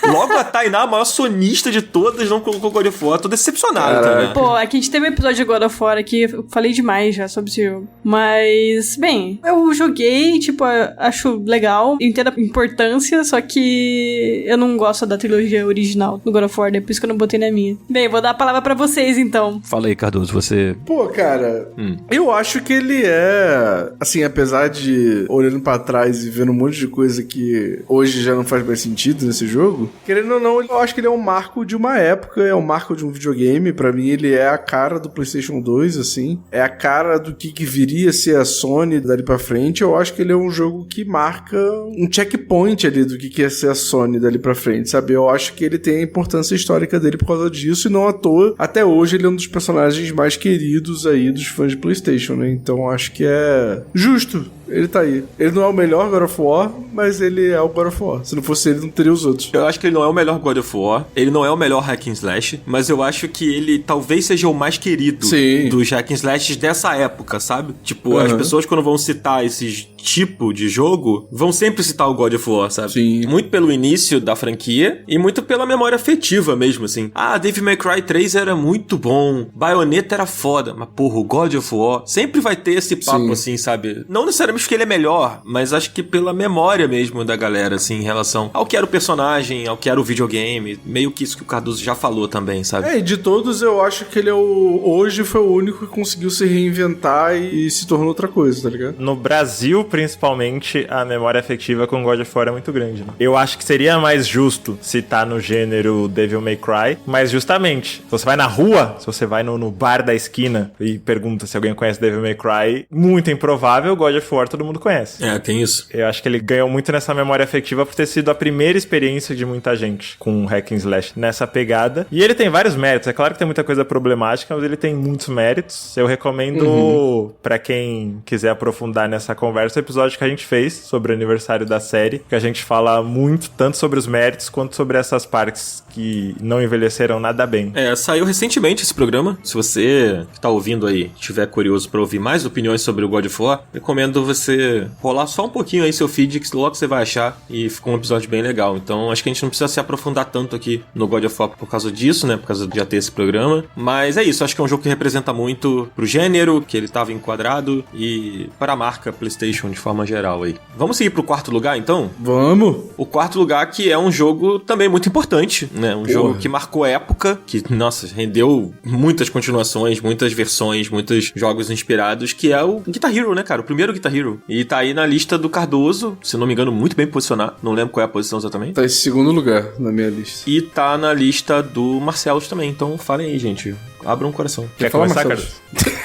Logo a Tainá, a maior sonista de todas, não colocou God of War. Tô decepcionado, Tainá. Pô, aqui a gente teve um episódio de God of War aqui, eu falei demais já sobre esse jogo. Mas, bem, eu joguei, tipo, acho legal, entendo a importância, só que eu não gosto da trilogia original do God of War, é por isso que eu não botei na minha. Bem, vou dar a palavra pra vocês, então. Fala aí, Cardoso, você... Pô, cara, eu acho que ele é... Assim, apesar de olhando pra trás e vendo um monte de coisa que hoje já não faz mais sentido nesse jogo, querendo ou não, eu acho que ele é um marco de uma época, é um marco de um videogame. Pra mim, ele é a cara do PlayStation 2, assim. É a cara do que viria a ser a Sony dali pra frente. Eu acho que ele é um jogo que marca um checkpoint ali do que ia ser a Sony dali pra frente, sabe? Eu acho que ele tem a importância histórica dele por causa disso, e não à toa, até hoje ele é um dos personagens mais queridos aí dos fãs de PlayStation, né? Então acho que é justo. Ele tá aí. Ele não é o melhor God of War, mas ele é o God of War. Se não fosse ele, não teria os outros. Eu acho que ele não é o melhor God of War, ele não é o melhor hack and slash, mas eu acho que ele talvez seja o mais querido dos hack and slashes dessa época, sabe? Tipo, as pessoas quando vão citar esses tipo de jogo, vão sempre citar o God of War, sabe? Sim. Muito pelo início da franquia e muito pela memória afetiva mesmo, assim. Devil May Cry 3 era muito bom, Bayonetta era foda, mas porra, o God of War sempre vai ter esse papo, assim, sabe? Não necessariamente porque ele é melhor, mas acho que pela memória mesmo da galera, assim, em relação ao que era o personagem, ao que era o videogame, meio que isso que o Cardoso já falou também, sabe? E de todos eu acho que ele é hoje foi o único que conseguiu se reinventar e se tornou outra coisa, tá ligado? No Brasil, principalmente, a memória afetiva com God of War é muito grande, né? Eu acho que seria mais justo citar no gênero Devil May Cry, mas justamente, se você vai na rua, se você vai no bar da esquina e pergunta se alguém conhece Devil May Cry, muito improvável, God of War todo mundo conhece. Tem isso. Eu acho que ele ganhou muito nessa memória afetiva por ter sido a primeira experiência de muita gente com hack and slash nessa pegada. E ele tem vários méritos. É claro que tem muita coisa problemática, mas ele tem muitos méritos. Eu recomendo, pra quem quiser aprofundar nessa conversa, o episódio que a gente fez sobre o aniversário da série, que a gente fala muito, tanto sobre os méritos, quanto sobre essas partes que não envelheceram nada bem. Saiu recentemente esse programa. Se você que tá ouvindo aí tiver curioso pra ouvir mais opiniões sobre o God of War, recomendo você rolar só um pouquinho aí seu feed, Netflix, logo você vai achar, e ficou um episódio bem legal. Então acho que a gente não precisa se aprofundar tanto aqui no God of War por causa disso, né, por causa de já ter esse programa, mas é isso, acho que é um jogo que representa muito pro gênero, que ele tava enquadrado, e para a marca PlayStation de forma geral aí. Vamos seguir pro quarto lugar, então? Vamos! O quarto lugar, que é um jogo também muito importante, né? Um jogo que marcou época, que, nossa, rendeu muitas continuações, muitas versões, muitos jogos inspirados, que é o Guitar Hero, né, cara? O primeiro Guitar Hero. E tá aí na lista do Cardoso, se não me engano, muito bem posicionado. Não lembro qual é a posição exatamente. Tá em segundo lugar na minha lista. E tá na lista do Marcelos também. Então falem aí, gente. Abram o coração. Quer falar, começar, Marcelo?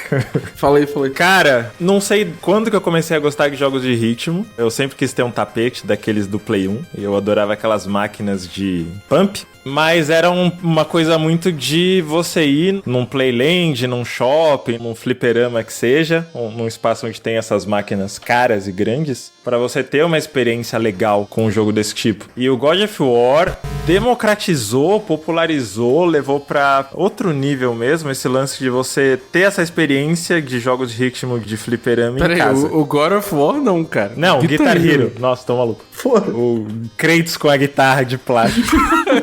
Carlos? Fala aí. Cara, não sei quando que eu comecei a gostar de jogos de ritmo. Eu sempre quis ter um tapete daqueles do Play 1. E eu adorava aquelas máquinas de pump. Mas era uma coisa muito de você ir num Playland, num shopping, num fliperama que seja, num espaço onde tem essas máquinas caras e grandes, pra você ter uma experiência legal com um jogo desse tipo. E o God of War democratizou, popularizou, levou pra outro nível mesmo esse lance de você ter essa experiência de jogos de ritmo de fliperama em casa. O God of War não, cara. Não, Guitar Hero. Nossa, tô maluco. Porra. O Kratos com a guitarra de plástico.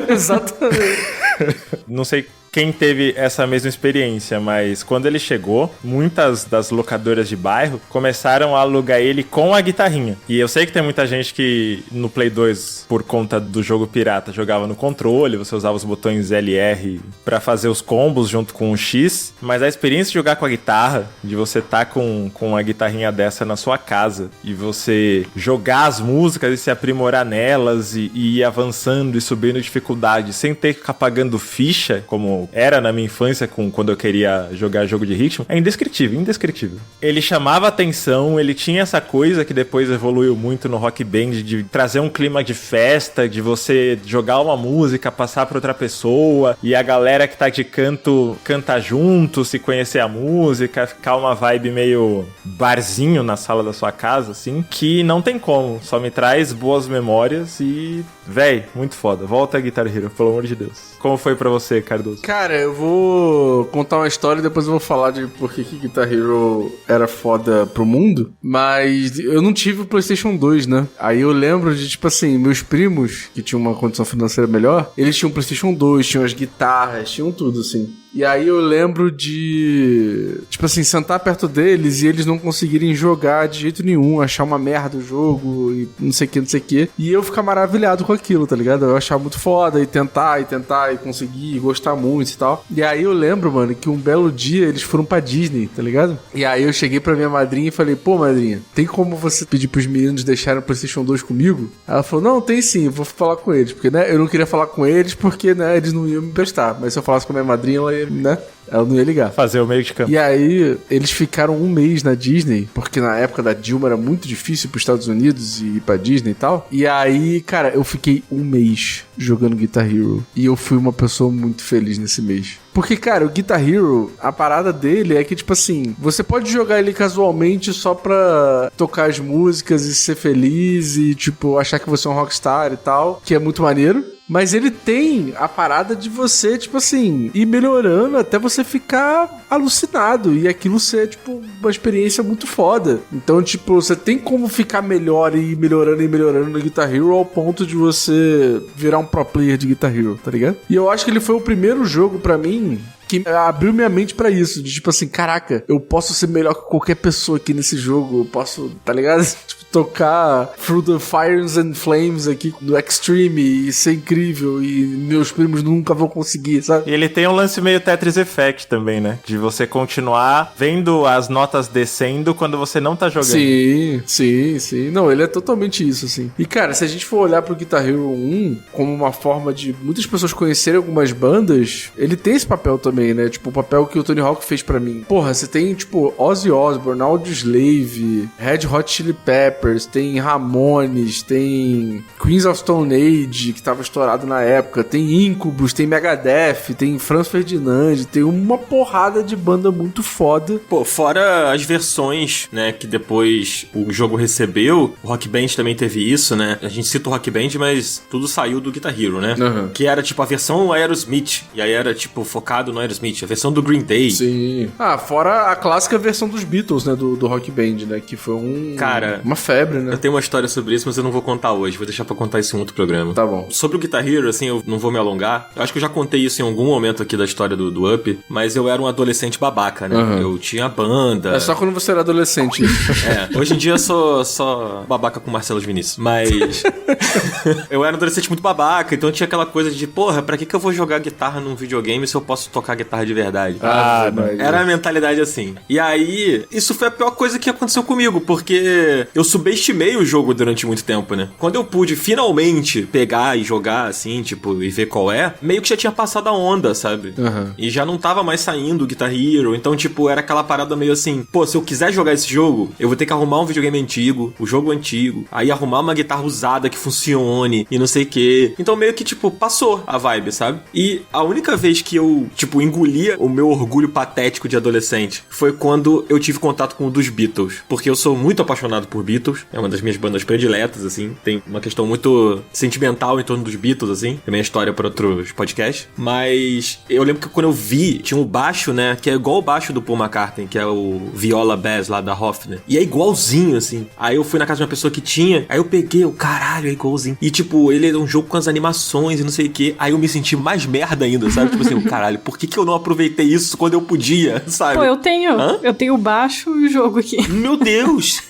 Exatamente. Não sei quem teve essa mesma experiência, mas quando ele chegou, muitas das locadoras de bairro começaram a alugar ele com a guitarrinha. E eu sei que tem muita gente que no Play 2, por conta do jogo pirata, jogava no controle, você usava os botões LR pra fazer os combos junto com o X, mas a experiência de jogar com a guitarra, de você tá com uma guitarrinha dessa na sua casa e você jogar as músicas e se aprimorar nelas e ir avançando e subindo dificuldade sem ter que ficar pagando ficha, como era na minha infância quando eu queria jogar jogo de ritmo, é indescritível. Ele chamava atenção, ele tinha essa coisa que depois evoluiu muito no Rock Band, de trazer um clima de festa, de você jogar uma música, passar pra outra pessoa, e a galera que tá de canto canta junto, se conhecer a música, ficar uma vibe meio barzinho na sala da sua casa, assim, que não tem como, só me traz boas memórias e, véi, muito foda. Volta a Guitar Hero, pelo amor de Deus. Como foi pra você, Cardoso? Cara, eu vou contar uma história e depois eu vou falar de por que Guitar Hero era foda pro mundo. Mas eu não tive o PlayStation 2, né? Aí eu lembro de, tipo assim, meus primos, que tinham uma condição financeira melhor, eles tinham o PlayStation 2, tinham as guitarras, tinham tudo, assim. E aí eu lembro de, tipo assim, sentar perto deles e eles não conseguirem jogar de jeito nenhum, achar uma merda o jogo e não sei o que. E eu ficar maravilhado com aquilo, tá ligado? Eu achar muito foda e tentar e conseguir e gostar muito e tal. E aí eu lembro, mano, que um belo dia eles foram pra Disney, tá ligado? E aí eu cheguei pra minha madrinha e falei, pô, madrinha, tem como você pedir pros meninos deixarem o PlayStation 2 comigo? Ela falou, não, tem sim, eu vou falar com eles. Porque, né, eu não queria falar com eles porque, né, eles não iam me emprestar. Mas se eu falasse com a minha madrinha, ela ia, né? Ela não ia ligar. Fazer o meio de campo. E aí, eles ficaram um mês na Disney, porque na época da Dilma era muito difícil pros Estados Unidos e ir pra Disney e tal. E aí, cara, eu fiquei um mês jogando Guitar Hero. E eu fui uma pessoa muito feliz nesse mês. Porque, cara, o Guitar Hero, a parada dele é que, tipo assim, você pode jogar ele casualmente só pra tocar as músicas e ser feliz e, tipo, achar que você é um rockstar e tal, que é muito maneiro. Mas ele tem a parada de você, tipo assim, ir melhorando até você ficar alucinado. E aquilo ser, tipo, uma experiência muito foda. Então, tipo, você tem como ficar melhor e ir melhorando no Guitar Hero ao ponto de você virar um pro player de Guitar Hero, tá ligado? E eu acho que ele foi o primeiro jogo pra mim que abriu minha mente pra isso, de tipo assim, caraca, eu posso ser melhor que qualquer pessoa aqui nesse jogo, eu posso, tá ligado? Tipo, tocar Through the Fires and Flames aqui no Extreme e ser incrível e meus primos nunca vão conseguir, sabe? E ele tem um lance meio Tetris Effect também, né? De você continuar vendo as notas descendo quando você não tá jogando. Sim. Não, ele é totalmente isso, assim. E, cara, se a gente for olhar pro Guitar Hero 1 como uma forma de muitas pessoas conhecerem algumas bandas, ele tem esse papel também, né? Tipo, o papel que o Tony Hawk fez pra mim. Porra, você tem, tipo, Ozzy Osbourne, Audioslave, Red Hot Chili Peppers, tem Ramones, tem Queens of Stone Age, que tava estourado na época, tem Incubus, tem Megadeth, tem Franz Ferdinand, tem uma porrada de banda muito foda. Pô, fora as versões, né, que depois o jogo recebeu, o Rock Band também teve isso, né? A gente cita o Rock Band, mas tudo saiu do Guitar Hero, né? Uhum. Que era, tipo, a versão Aerosmith, e aí era, tipo, focado no Aerosmith, a versão do Green Day. Sim. Fora a clássica versão dos Beatles, né? Do Rock Band, né? Que foi Cara, uma febre, né? Eu tenho uma história sobre isso, mas eu não vou contar hoje. Vou deixar pra contar isso em outro programa. Tá bom. Sobre o Guitar Hero, assim, eu não vou me alongar. Eu acho que eu já contei isso em algum momento aqui da história do Up, mas eu era um adolescente babaca, né? Uhum. Eu tinha banda. É só quando você era adolescente. Hoje em dia eu sou só babaca com Marcelo Vinícius. Mas eu era um adolescente muito babaca, então tinha aquela coisa de, porra, pra que eu vou jogar guitarra num videogame se eu posso tocar guitarra de verdade? Era a mentalidade assim. E aí, isso foi a pior coisa que aconteceu comigo, porque eu subestimei o jogo durante muito tempo, né? Quando eu pude finalmente pegar e jogar, assim, tipo, e ver qual é, meio que já tinha passado a onda, sabe? Uhum. E já não tava mais saindo o Guitar Hero, então, tipo, era aquela parada meio assim, pô, se eu quiser jogar esse jogo, eu vou ter que arrumar um videogame antigo, o jogo antigo, aí arrumar uma guitarra usada que funcione, e não sei o quê. Então, meio que, tipo, passou a vibe, sabe? E a única vez que eu, tipo, engolia o meu orgulho patético de adolescente foi quando eu tive contato com o dos Beatles, porque eu sou muito apaixonado por Beatles, é uma das minhas bandas prediletas, assim, tem uma questão muito sentimental em torno dos Beatles, assim, também é história para outros podcasts, mas eu lembro que quando eu vi, tinha um baixo, né, que é igual o baixo do Paul McCartney, que é o Viola Bass lá da Hofner, e é igualzinho, assim. Aí eu fui na casa de uma pessoa que tinha, aí eu peguei, o caralho, é igualzinho. E tipo, ele é um jogo com as animações e não sei o que, aí eu me senti mais merda ainda, sabe? Tipo assim, o caralho, por que eu não aproveitei isso quando eu podia, sabe? Pô, eu tenho o baixo e o jogo aqui. Meu Deus!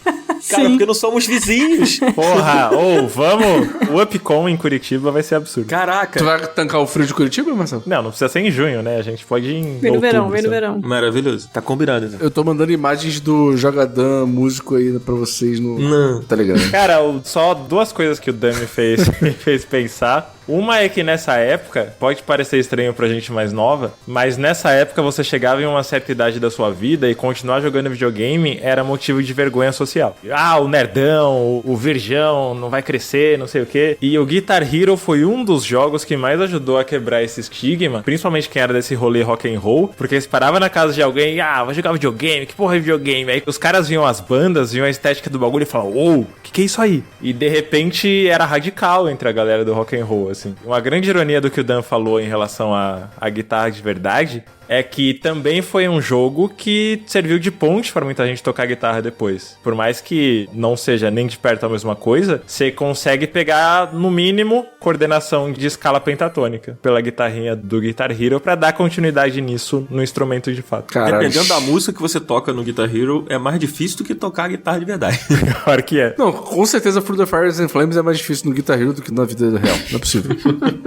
Cara, porque não somos vizinhos. Porra, vamos. O Upcom em Curitiba vai ser absurdo. Caraca. Tu vai tancar o frio de Curitiba, Marcelo? Não precisa ser em junho, né? A gente pode ir em Vem no verão, vem no sabe? verão. Maravilhoso. Tá combinado, então. Eu tô mandando imagens do Jogadã músico aí pra vocês no... Não. Tá ligado? Cara, só duas coisas que o Dan me fez pensar. Uma é que nessa época, pode parecer estranho pra gente mais nova, mas nessa época você chegava em uma certa idade da sua vida e continuar jogando videogame era motivo de vergonha social. O nerdão, o virgão, não vai crescer, não sei o quê. E o Guitar Hero foi um dos jogos que mais ajudou a quebrar esse estigma, principalmente quem era desse rolê rock and roll, porque você parava na casa de alguém, vai jogar videogame, que porra é videogame? Aí os caras viam as bandas, viam a estética do bagulho e falavam, que é isso aí? E de repente era radical entre a galera do rock and roll, assim. Uma grande ironia do que o Dan falou em relação à guitarra de verdade é que também foi um jogo que serviu de ponte para muita gente tocar guitarra depois. Por mais que não seja nem de perto a mesma coisa, você consegue pegar, no mínimo, coordenação de escala pentatônica pela guitarrinha do Guitar Hero para dar continuidade nisso no instrumento de fato. Caralho. Dependendo da música que você toca no Guitar Hero, é mais difícil do que tocar a guitarra de verdade. Claro que é. Não, com certeza Through the Fires and Flames é mais difícil no Guitar Hero do que na vida real. Não é possível.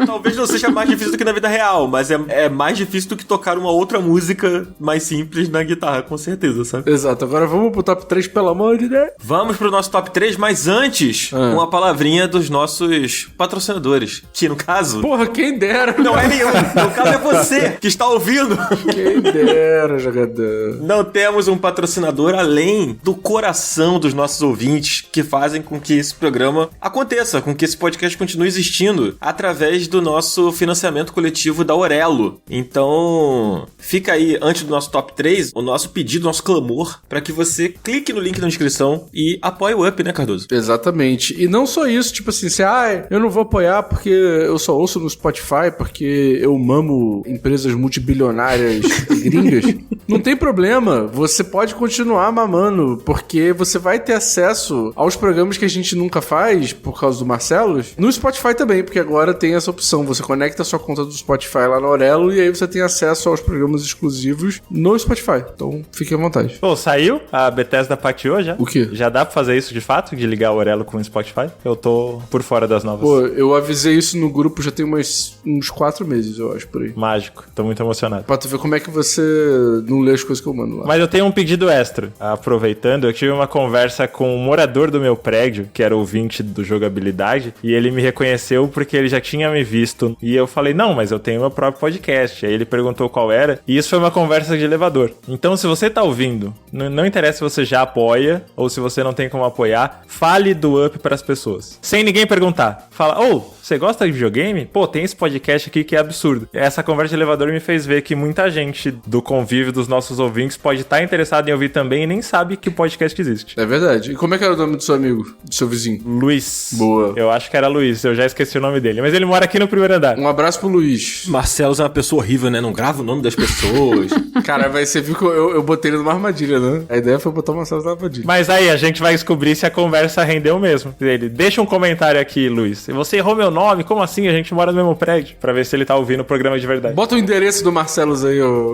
Talvez não seja mais difícil do que na vida real, mas é mais difícil do que tocar uma outra música mais simples na guitarra, com certeza, sabe? Exato. Agora vamos pro top 3, pelo amor de Deus. Vamos pro nosso top 3, mas antes, uma palavrinha dos nossos patrocinadores. Que, no caso... Porra, quem dera. Não é nenhum. No caso é você que está ouvindo. Quem dera, jogador. Não temos um patrocinador além do coração dos nossos ouvintes que fazem com que esse programa aconteça, com que esse podcast continue existindo através do nosso financiamento coletivo da Orelo. Então, fica aí, antes do nosso top 3, o nosso pedido, o nosso clamor, para que você clique no link na descrição e apoie o Up, né, Cardoso? Exatamente. E não só isso, tipo assim, eu não vou apoiar porque eu só ouço no Spotify, porque eu mamo empresas multibilionárias gringas. Não tem problema, você pode continuar mamando, porque você vai ter acesso aos programas que a gente nunca faz, por causa do Marcelos, no Spotify também, porque agora tem essa opção, você conecta a sua conta do Spotify lá no Orelo e aí você tem acesso aos programas exclusivos no Spotify. Então, fique à vontade. Pô, saiu? A Bethesda pateou já? O quê? Já dá pra fazer isso de fato? De ligar o Orelo com o Spotify? Eu tô por fora das novas. Pô, eu avisei isso no grupo já tem uns 4 meses, eu acho, por aí. Mágico. Tô muito emocionado. Pra tu ver como é que você não lê as coisas que eu mando lá. Mas eu tenho um pedido extra. Aproveitando, eu tive uma conversa com um morador do meu prédio, que era ouvinte do Jogabilidade, e ele me reconheceu porque ele já tinha me visto. E eu falei, não, mas eu tenho meu próprio podcast. Aí ele perguntou qual era, e isso foi uma conversa de elevador. Então, se você tá ouvindo Não interessa se você já apoia ou se você não tem como apoiar, fale do Up pras pessoas. Sem ninguém perguntar. Fala, você gosta de videogame? Pô, tem esse podcast aqui que é absurdo. Essa conversa de elevador me fez ver que muita gente do convívio dos nossos ouvintes pode estar interessada em ouvir também e nem sabe que o podcast existe. É verdade. E como é que era o nome do seu amigo, do seu vizinho? Luiz. Boa. Eu acho que era Luiz, eu já esqueci o nome dele. Mas ele mora aqui no primeiro andar. Um abraço pro Luiz. Marcelo é uma pessoa horrível, né? Não grava o nome das pessoas. Cara, mas você viu que eu botei ele numa armadilha, né? A ideia foi botar o Marcelo numa armadilha. Mas aí, a gente vai descobrir se a conversa rendeu mesmo. Ele, deixa um comentário aqui, Luiz. Você errou meu nome? Como assim? A gente mora no mesmo prédio. Pra ver se ele tá ouvindo o programa de verdade. Bota o endereço do Marcelo aí, ô.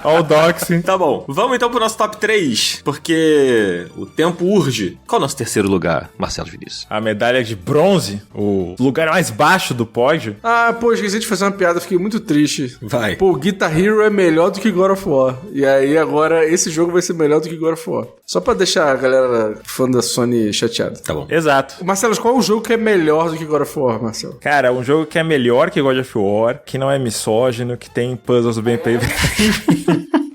Ó o Doxy. Tá bom, vamos então pro nosso top 3, porque o tempo urge. Qual é o nosso terceiro lugar, Marcelo Vinícius? A medalha de bronze, o lugar mais baixo do pódio. Ah, pô, esqueci de fazer uma piada, fiquei muito triste. Vai. Pô, Guitar Hero é melhor do que God of War. E aí agora esse jogo vai ser melhor do que God of War. Só pra deixar a galera fã da Sony chateada. Tá bom. Exato. Marcelo, qual é o jogo que é melhor do que God of War, Marcelo? Cara, um jogo que é melhor que God of War, que não é misógino, que tem puzzles bem feitos.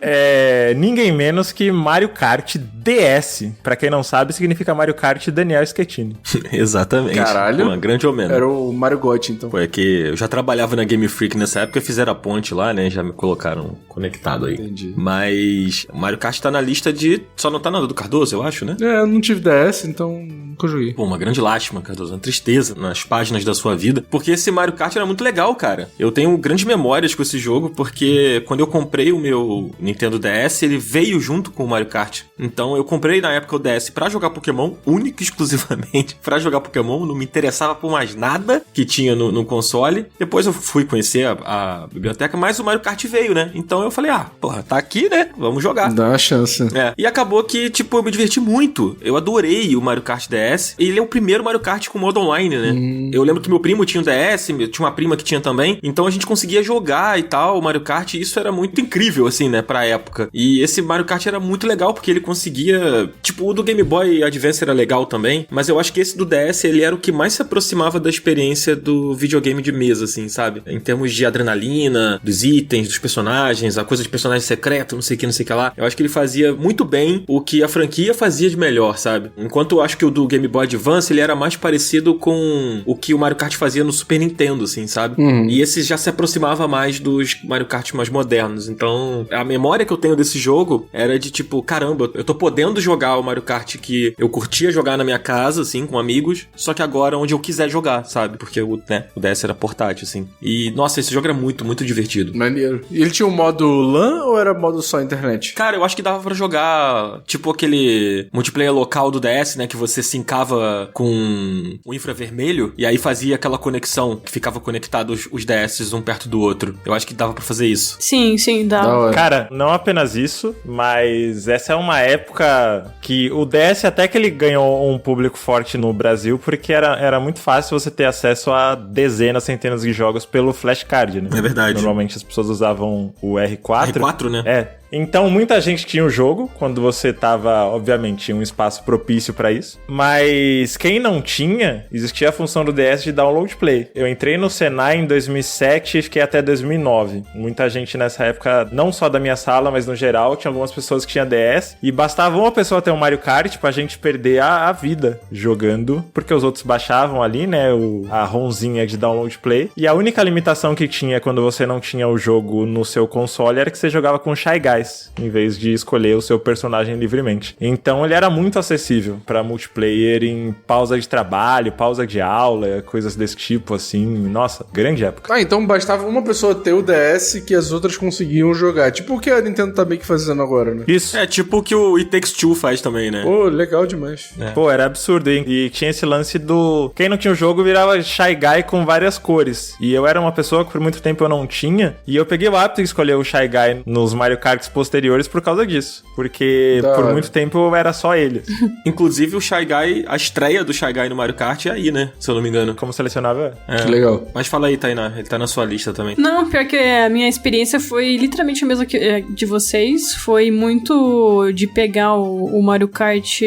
É ninguém menos que Mario Kart DS. Pra quem não sabe, significa Mario Kart Daniel Schettini. Exatamente. Caralho. Uma grande homenagem. Era o Mario Gotti, então. Foi que eu já trabalhava na Game Freak nessa época, fizeram a ponte lá, né? Já me colocaram conectado aí. Entendi. Mas o Mario Kart tá na lista de... Só não tá na do Cardoso, eu acho, né? É, eu não tive DS, então nunca joguei. Pô, uma grande lástima, Cardoso. Uma tristeza nas páginas da sua vida. Porque esse Mario Kart era muito legal, cara. Eu tenho grandes memórias com esse jogo, porque quando eu comprei o meu Nintendo DS, ele veio junto com o Mario Kart. Então eu comprei na época o DS pra jogar Pokémon, único e exclusivamente pra jogar Pokémon. Não me interessava por mais nada que tinha no console. Depois eu fui conhecer a biblioteca, mas o Mario Kart veio, né? Então eu falei, porra, tá aqui, né? Vamos jogar. Dá uma chance. É. E acabou que, tipo, eu me diverti muito. Eu adorei o Mario Kart DS. Ele é o primeiro Mario Kart com modo online, né? Eu lembro que meu primo tinha um DS, eu tinha uma prima que tinha também. Então a gente conseguia jogar e tal, o Mario Kart. E isso era muito incrível, assim, né? Pra época. E esse Mario Kart era muito legal, porque ele conseguia... Tipo, o do Game Boy Advance era legal também. Mas eu acho que esse do DS, ele era o que mais se aproximava da experiência do videogame de mesa, assim, sabe? Em termos de adrenalina, dos itens, dos personagens, a coisa de personagem secreto, não sei o que lá. Eu acho que ele fazia muito bem o que a franquia fazia de melhor, sabe? Enquanto eu acho que o do Game Boy Advance, ele era mais parecido com o que o Mario Kart fazia no Super Nintendo, assim, sabe? E esse já se aproximava mais dos Mario Kart mais modernos. Então, a memória que eu tenho desse jogo era de tipo, caramba, eu tô podendo jogar o Mario Kart que eu curtia jogar na minha casa, assim, com amigos, só que agora onde eu quiser jogar, sabe? Porque o DS era portátil, assim. E, nossa, esse jogo era muito, muito divertido. Maneiro. E ele tinha um modo LAN ou era modo só internet? Cara, eu acho que dava pra jogar, tipo aquele multiplayer local do DS, né? Que você sincava com o infravermelho e aí fazia aquela conexão que ficava conectados os DS um perto do outro. Eu acho que dava pra fazer isso. Sim, dá. Da hora. Cara, não apenas isso, mas essa é uma época que o DS até que ele ganhou um público forte no Brasil, porque era muito fácil você ter acesso a dezenas, centenas de jogos pelo flashcard, né? É verdade. Normalmente as pessoas usavam o R4. R4, né? É. Então, muita gente tinha o jogo, quando você tava, obviamente, em um espaço propício pra isso. Mas quem não tinha, existia a função do DS de download play. Eu entrei no Senai em 2007 e fiquei até 2009. Muita gente nessa época, não só da minha sala, mas no geral, tinha algumas pessoas que tinham DS. E bastava uma pessoa ter um Mario Kart pra gente perder a vida jogando, porque os outros baixavam ali, né, a ROMzinha de download play. E a única limitação que tinha quando você não tinha o jogo no seu console era que você jogava com Shy Guys, em vez de escolher o seu personagem livremente. Então ele era muito acessível pra multiplayer em pausa de trabalho, pausa de aula, coisas desse tipo, assim. Nossa, grande época. Então bastava uma pessoa ter o DS que as outras conseguiam jogar. Tipo o que a Nintendo tá meio que fazendo agora, né? Isso. É tipo o que o It Takes Two faz também, né? Pô, legal demais. Pô, era absurdo, hein? E tinha esse lance do... Quem não tinha o jogo virava Shy Guy com várias cores. E eu era uma pessoa que por muito tempo eu não tinha. E eu peguei o hábito de escolher o Shy Guy nos Mario Karts posteriores por causa disso. Porque por muito tempo era só ele. Inclusive o Shy Guy, a estreia do Shy Guy no Mario Kart é aí, né? Se eu não me engano. Como selecionava? Que legal. Mas fala aí, Tainá. Ele tá na sua lista também. Não, pior que a minha experiência foi literalmente a mesma que de vocês. Foi muito de pegar o Mario Kart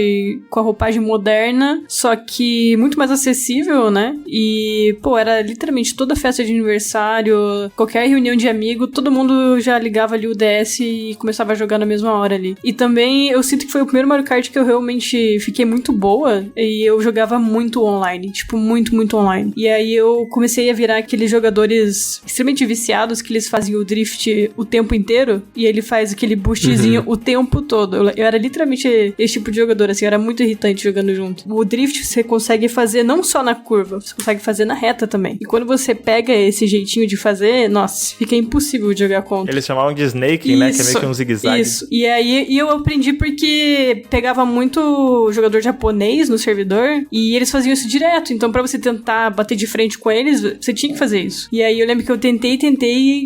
com a roupagem moderna, só que muito mais acessível, né? E, pô, era literalmente toda festa de aniversário, qualquer reunião de amigo, todo mundo já ligava ali o DS e e começava a jogar na mesma hora ali. E também eu sinto que foi o primeiro Mario Kart que eu realmente fiquei muito boa e eu jogava muito online, tipo, muito, muito online. E aí eu comecei a virar aqueles jogadores extremamente viciados que eles fazem o drift o tempo inteiro e ele faz aquele boostzinho o tempo todo. Eu era literalmente esse tipo de jogador, assim, eu era muito irritante jogando junto. O drift você consegue fazer não só na curva, você consegue fazer na reta também. E quando você pega esse jeitinho de fazer, nossa, fica impossível de jogar contra. Eles chamavam de snaking, né? Que é meio que um zigue-zague. Isso. E aí eu aprendi porque pegava muito jogador japonês no servidor e eles faziam isso direto. Então pra você tentar bater de frente com eles, você tinha que fazer isso. E aí eu lembro que eu tentei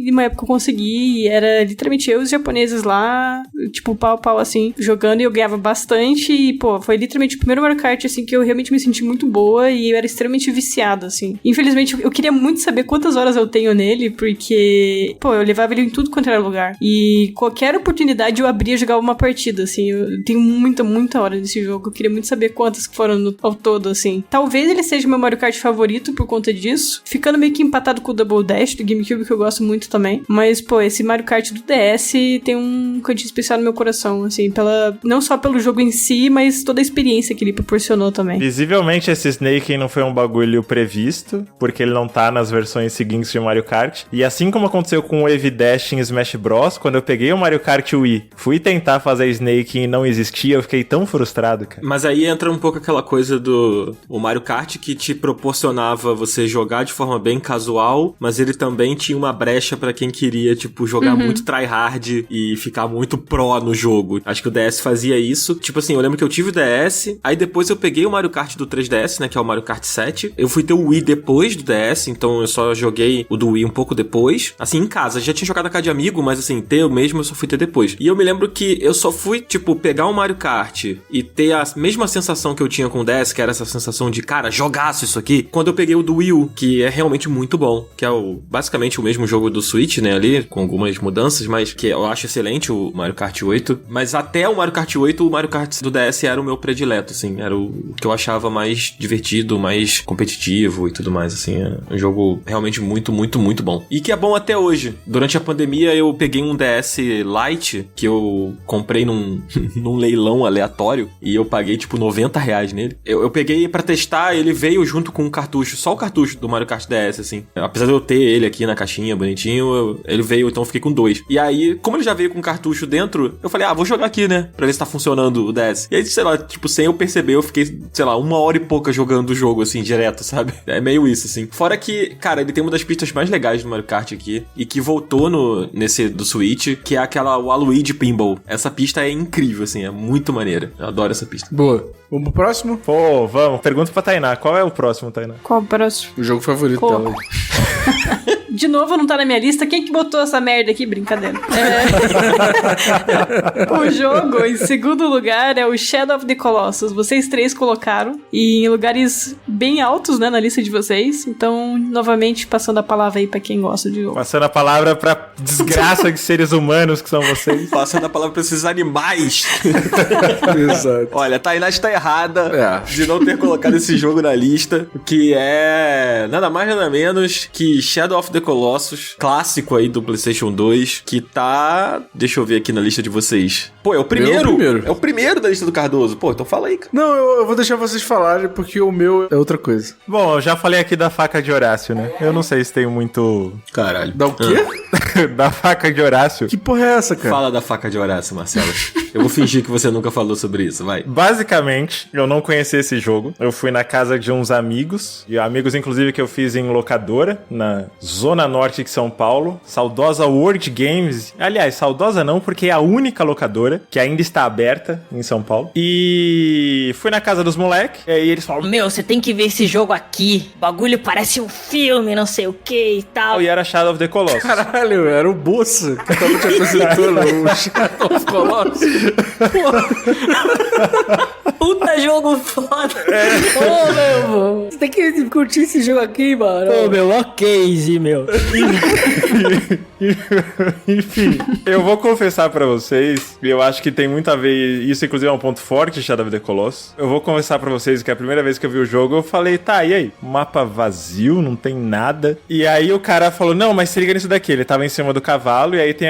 e uma época eu consegui e era literalmente eu e os japoneses lá, tipo pau a pau assim, jogando e eu ganhava bastante e pô, foi literalmente o primeiro Mario Kart assim que eu realmente me senti muito boa e eu era extremamente viciada assim. Infelizmente eu queria muito saber quantas horas eu tenho nele porque, pô, eu levava ele em tudo quanto era lugar. E qualquer oportunidade eu abria e jogava uma partida, assim. Eu tenho muita, muita hora desse jogo. Eu queria muito saber quantas que foram ao todo, assim. Talvez ele seja o meu Mario Kart favorito por conta disso. Ficando meio que empatado com o Double Dash do GameCube, que eu gosto muito também. Mas, pô, esse Mario Kart do DS tem um cantinho especial no meu coração, assim. Não só pelo jogo em si, mas toda a experiência que ele proporcionou também. Visivelmente esse Snake não foi um bagulho previsto, porque ele não tá nas versões seguintes de Mario Kart. E assim como aconteceu com o Wave Dash em Smash Bros, quando eu peguei o Mario Kart Wii, fui tentar fazer Snake e não existia, eu fiquei tão frustrado, cara. Mas aí entra um pouco aquela coisa do o Mario Kart que te proporcionava você jogar de forma bem casual, mas ele também tinha uma brecha pra quem queria, tipo, jogar muito tryhard e ficar muito pro no jogo. Acho que o DS fazia isso. Tipo assim, eu lembro que eu tive o DS, aí depois eu peguei o Mario Kart do 3DS, né, que é o Mario Kart 7. Eu fui ter o Wii depois do DS, então eu só joguei o do Wii um pouco depois. Assim, em casa. Já tinha jogado a casa de amigo, mas assim, ter o mesmo eu só fui ter depois. E eu me lembro que eu só fui, tipo, pegar o Mario Kart e ter a mesma sensação que eu tinha com o DS, que era essa sensação de, cara, jogaço isso aqui, quando eu peguei o do Wii U, que é realmente muito bom. Que é basicamente o mesmo jogo do Switch, né, ali, com algumas mudanças, mas que eu acho excelente o Mario Kart 8. Mas até o Mario Kart 8, o Mario Kart do DS era o meu predileto, assim. Era o que eu achava mais divertido, mais competitivo e tudo mais, assim. É um jogo realmente muito, muito, muito bom. E que é bom até hoje. Durante a pandemia, eu peguei um DS Lite, que eu comprei num leilão aleatório, e eu paguei, tipo, R$90 nele. Eu peguei pra testar, ele veio junto com um cartucho, só o cartucho do Mario Kart DS, assim. Apesar de eu ter ele aqui na caixinha, bonitinho, ele veio, então eu fiquei com 2. E aí, como ele já veio com um cartucho dentro, eu falei, vou jogar aqui, né? Pra ver se tá funcionando o DS. E aí, sei lá, tipo, sem eu perceber, eu fiquei, sei lá, 1 hora e pouca jogando o jogo, assim, direto, sabe? É meio isso, assim. Fora que, cara, ele tem uma das pistas mais legais do Mario Kart aqui, e que voltou nesse do Switch, que é aquela Waluigi Pinball. Essa pista é incrível, assim, é muito maneira. Eu adoro essa pista. Boa. Vamos pro próximo? Pô, vamos. Pergunta pra Tainá. Qual é o próximo, Tainá? Qual o próximo? O jogo favorito dela. De novo, não tá na minha lista. Quem que botou essa merda aqui? Brincadeira. O jogo, em segundo lugar, é o Shadow of the Colossus. Vocês 3 colocaram. E em lugares bem altos, né, na lista de vocês. Então, novamente, passando a palavra aí pra quem gosta de jogo. Passando a palavra pra desgraça de seres humanos que são vocês. Passando a palavra pra esses animais. Exato. Olha, a Tainá está errada de não ter colocado esse jogo na lista, que é nada mais nada menos que Shadow of the Colossus, clássico aí do PlayStation 2, que tá... Deixa eu ver aqui na lista de vocês. Pô, é o primeiro? É o primeiro da lista do Cardoso. Pô, então fala aí, cara. Não, eu vou deixar vocês falarem, porque o meu é outra coisa. Bom, eu já falei aqui da faca de Horácio, né? Eu não sei se tenho muito... Caralho. Da o quê? Da faca de Horácio. Que porra é essa, cara? Fala da faca de Horácio, Marcelo. Eu vou fingir que você nunca falou sobre isso, vai. Basicamente, eu não conhecia esse jogo. Eu fui na casa de uns amigos, e amigos inclusive que eu fiz em locadora, na zona norte de São Paulo, saudosa World Games. Aliás, saudosa não, porque é a única locadora que ainda está aberta em São Paulo. E fui na casa dos moleques, e aí eles falaram: Meu, você tem que ver esse jogo aqui. O bagulho parece um filme, não sei o que e tal. E era Shadow of the Colossus. Caralho, era o Bossa que tava te apresentando o Shadow of the Colossus. Puta jogo foda. Ô, meu, você tem que curtir esse jogo aqui, mano. Ô, meu, ó case, meu. Enfim, eu vou confessar pra vocês, e eu acho que tem muito a ver, isso inclusive é um ponto forte de Shadow of the Colossus. Eu vou confessar pra vocês que a primeira vez que eu vi o jogo, eu falei, tá, e aí? Mapa vazio, não tem nada. E aí o cara falou, não, mas se liga nisso daqui. Ele tava em cima do cavalo, e aí tem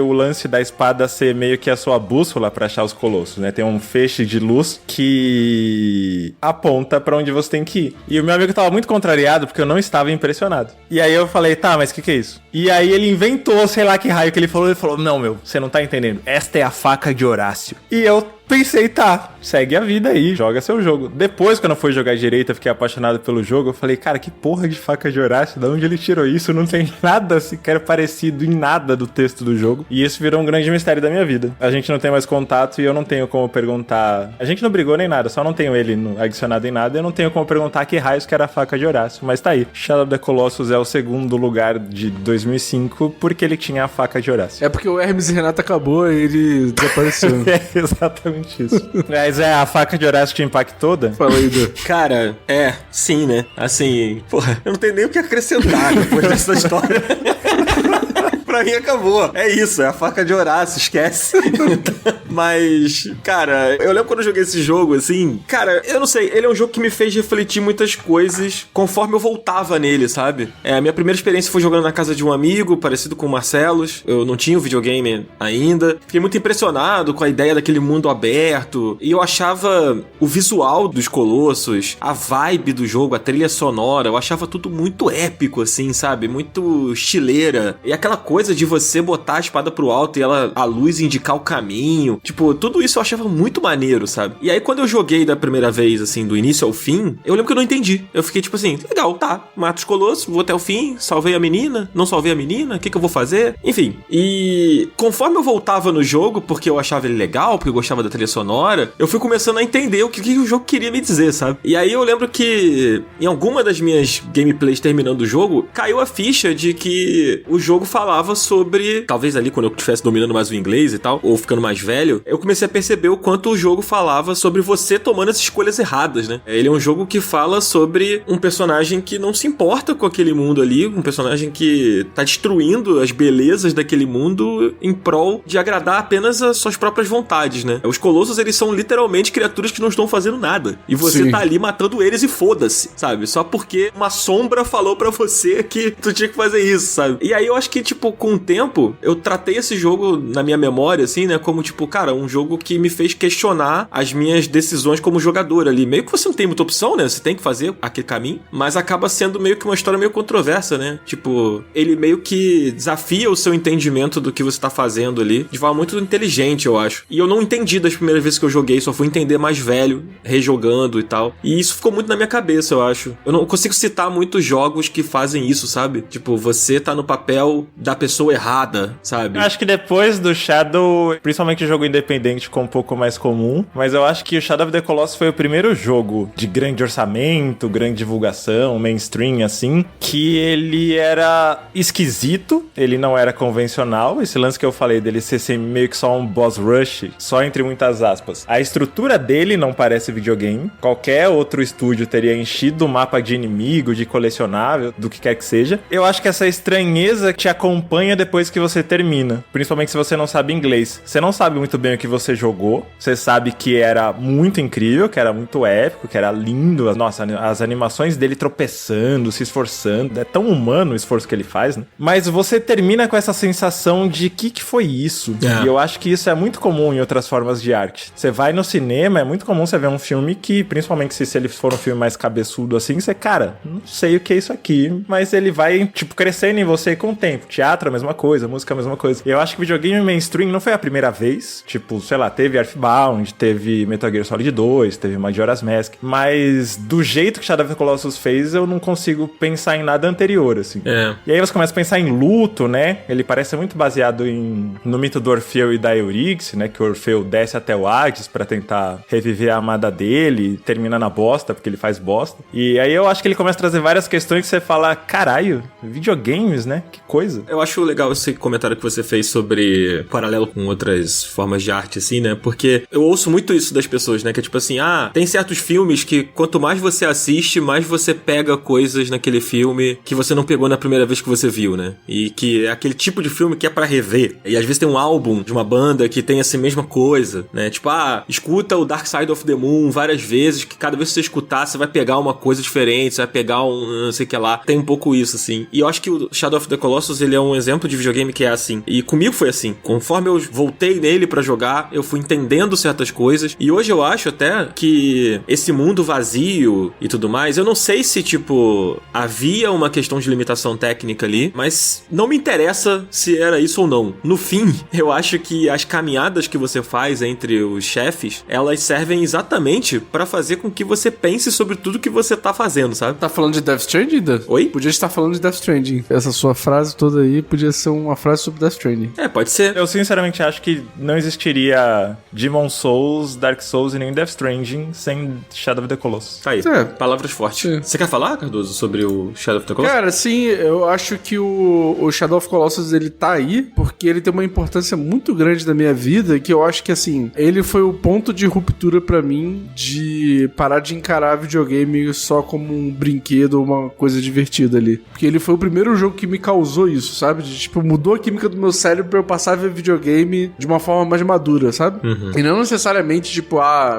o lance da espada ser meio que a sua bússola pra achar os colossos, né? Tem um feixe de luz que aponta pra onde você tem que ir. E o meu amigo tava muito contrariado, porque eu não estava impressionado. E aí eu falei, tá, mas o que é isso? E aí ele inventou, sei lá que raio que ele falou, não, meu, você não tá entendendo. Esta é a faca de Horácio. E eu pensei, tá, segue a vida aí, joga seu jogo. Depois, quando eu fui jogar direito, eu fiquei apaixonado pelo jogo, eu falei, cara, que porra de faca de Horácio, de onde ele tirou isso? Não tem nada sequer parecido em nada do texto do jogo. E isso virou um grande mistério da minha vida. A gente não tem mais contato e eu não tenho como perguntar... A gente não brigou nem nada, só não tenho ele adicionado em nada, eu não tenho como perguntar que raios que era a faca de Horácio. Mas tá aí, Shadow of the Colossus é o segundo lugar de 2005, porque ele tinha a faca de Horácio. É porque o Hermes e Renato acabou e ele desapareceu. É exatamente isso. Mas a faca de Horácio te impactou, Dan? Fala aí, Dan. Cara, sim, né? Assim, porra, eu não tenho nem o que acrescentar depois dessa história. Pra mim acabou. É isso, é a faca de Horácio, esquece. Mas, cara, eu lembro quando eu joguei esse jogo, assim, cara, eu não sei, ele é um jogo que me fez refletir muitas coisas conforme eu voltava nele, sabe? A minha primeira experiência foi jogando na casa de um amigo, parecido com o Marcelos. Eu não tinha o videogame ainda. Fiquei muito impressionado com a ideia daquele mundo aberto. E eu achava o visual dos Colossos, a vibe do jogo, a trilha sonora, eu achava tudo muito épico, assim, sabe? Muito estileira. E aquela coisa de você botar a espada pro alto e a luz indicar o caminho. Tipo, tudo isso eu achava muito maneiro, sabe? E aí quando eu joguei da primeira vez, assim, do início ao fim, eu lembro que eu não entendi. Eu fiquei tipo assim, legal, tá, mato os colossos, vou até o fim, salvei a menina, não salvei a menina, o que eu vou fazer? Enfim, e conforme eu voltava no jogo, porque eu achava ele legal, porque eu gostava da trilha sonora, eu fui começando a entender o que o jogo queria me dizer, sabe? E aí eu lembro que em alguma das minhas gameplays terminando o jogo, caiu a ficha de que o jogo falava sobre, talvez ali quando eu estivesse dominando mais o inglês e tal, ou ficando mais velho, eu comecei a perceber o quanto o jogo falava sobre você tomando as escolhas erradas, né? Ele é um jogo que fala sobre um personagem que não se importa com aquele mundo ali, um personagem que tá destruindo as belezas daquele mundo em prol de agradar apenas as suas próprias vontades, né? Os colossos, eles são literalmente criaturas que não estão fazendo nada. E você tá ali matando eles e foda-se, sabe? Só porque uma sombra falou pra você que tu tinha que fazer isso, sabe? E aí eu acho que, tipo, com o tempo, eu tratei esse jogo na minha memória, assim, né? Como, tipo, cara, um jogo que me fez questionar as minhas decisões como jogador ali. Meio que você não tem muita opção, né? Você tem que fazer aquele caminho, mas acaba sendo meio que uma história meio controversa, né? Tipo, ele meio que desafia o seu entendimento do que você tá fazendo ali de forma muito inteligente, eu acho. E eu não entendi das primeiras vezes que eu joguei, só fui entender mais velho, rejogando e tal. E isso ficou muito na minha cabeça, eu acho. Eu não consigo citar muitos jogos que fazem isso, sabe? Tipo, você tá no papel da pessoa errada, sabe? Eu acho que depois do Shadow, principalmente o jogo independente ficou um pouco mais comum, mas eu acho que o Shadow of the Colossus foi o primeiro jogo de grande orçamento, grande divulgação, mainstream, assim, que ele era esquisito, ele não era convencional, esse lance que eu falei dele ser meio que só um boss rush, só entre muitas aspas. A estrutura dele não parece videogame, qualquer outro estúdio teria enchido o mapa de inimigo, de colecionável, do que quer que seja. Eu acho que essa estranheza te acompanha depois que você termina, principalmente se você não sabe inglês. Você não sabe muito bem o que você jogou, você sabe que era muito incrível, que era muito épico, que era lindo, nossa, as animações dele tropeçando, se esforçando, é tão humano o esforço que ele faz, né? Mas você termina com essa sensação de que foi isso? E eu acho que isso é muito comum em outras formas de arte. Você vai no cinema, é muito comum você ver um filme que, principalmente se ele for um filme mais cabeçudo assim, você, cara, não sei o que é isso aqui, mas ele vai, tipo, crescendo em você com o tempo. Teatro, a mesma coisa, música, a mesma coisa. E eu acho que videogame mainstream não foi a primeira vez, tipo, sei lá, teve Earthbound, teve Metal Gear Solid 2, teve Majora's Mask, mas do jeito que Shadow of the Colossus fez, eu não consigo pensar em nada anterior, assim. E aí você começa a pensar em luto, né? Ele parece muito baseado no mito do Orfeu e da Eurídice, né? Que o Orfeu desce até o Hades pra tentar reviver a amada dele e termina na bosta, porque ele faz bosta. E aí eu acho que ele começa a trazer várias questões que você fala, caralho, videogames, né? Que coisa. Eu acho acho legal esse comentário que você fez sobre paralelo com outras formas de arte, assim, né? Porque eu ouço muito isso das pessoas, né? Que é tipo assim, tem certos filmes que quanto mais você assiste, mais você pega coisas naquele filme que você não pegou na primeira vez que você viu, né? E que é aquele tipo de filme que é pra rever. E às vezes tem um álbum de uma banda que tem essa mesma coisa, né? Tipo, escuta o Dark Side of the Moon várias vezes, que cada vez que você escutar, você vai pegar uma coisa diferente, você vai pegar um não sei o que lá. Tem um pouco isso, assim. E eu acho que o Shadow of the Colossus, ele é um exemplo de videogame que é assim. E comigo foi assim. Conforme eu voltei nele pra jogar, eu fui entendendo certas coisas. E hoje eu acho até que esse mundo vazio e tudo mais, eu não sei se, tipo, havia uma questão de limitação técnica ali, mas não me interessa se era isso ou não. No fim, eu acho que as caminhadas que você faz entre os chefes, elas servem exatamente pra fazer com que você pense sobre tudo que você tá fazendo, sabe? Tá falando de Death Stranding, Dan? Oi? Podia estar falando de Death Stranding. Essa sua frase toda aí podia ser uma frase sobre Death Stranding. Pode ser. Eu sinceramente acho que não existiria Demon Souls, Dark Souls e nem Death Stranding sem Shadow of the Colossus. Tá aí. Palavras fortes. Sim. Você quer falar, Cardoso, sobre o Shadow of the Colossus? Cara, sim, eu acho que o Shadow of Colossus, ele tá aí porque ele tem uma importância muito grande na minha vida, que eu acho que, assim, ele foi o ponto de ruptura pra mim de parar de encarar videogame só como um brinquedo ou uma coisa divertida ali. Porque ele foi o primeiro jogo que me causou isso, sabe? De, tipo, mudou a química do meu cérebro pra eu passar a ver videogame de uma forma mais madura, sabe? Uhum. E não necessariamente, tipo,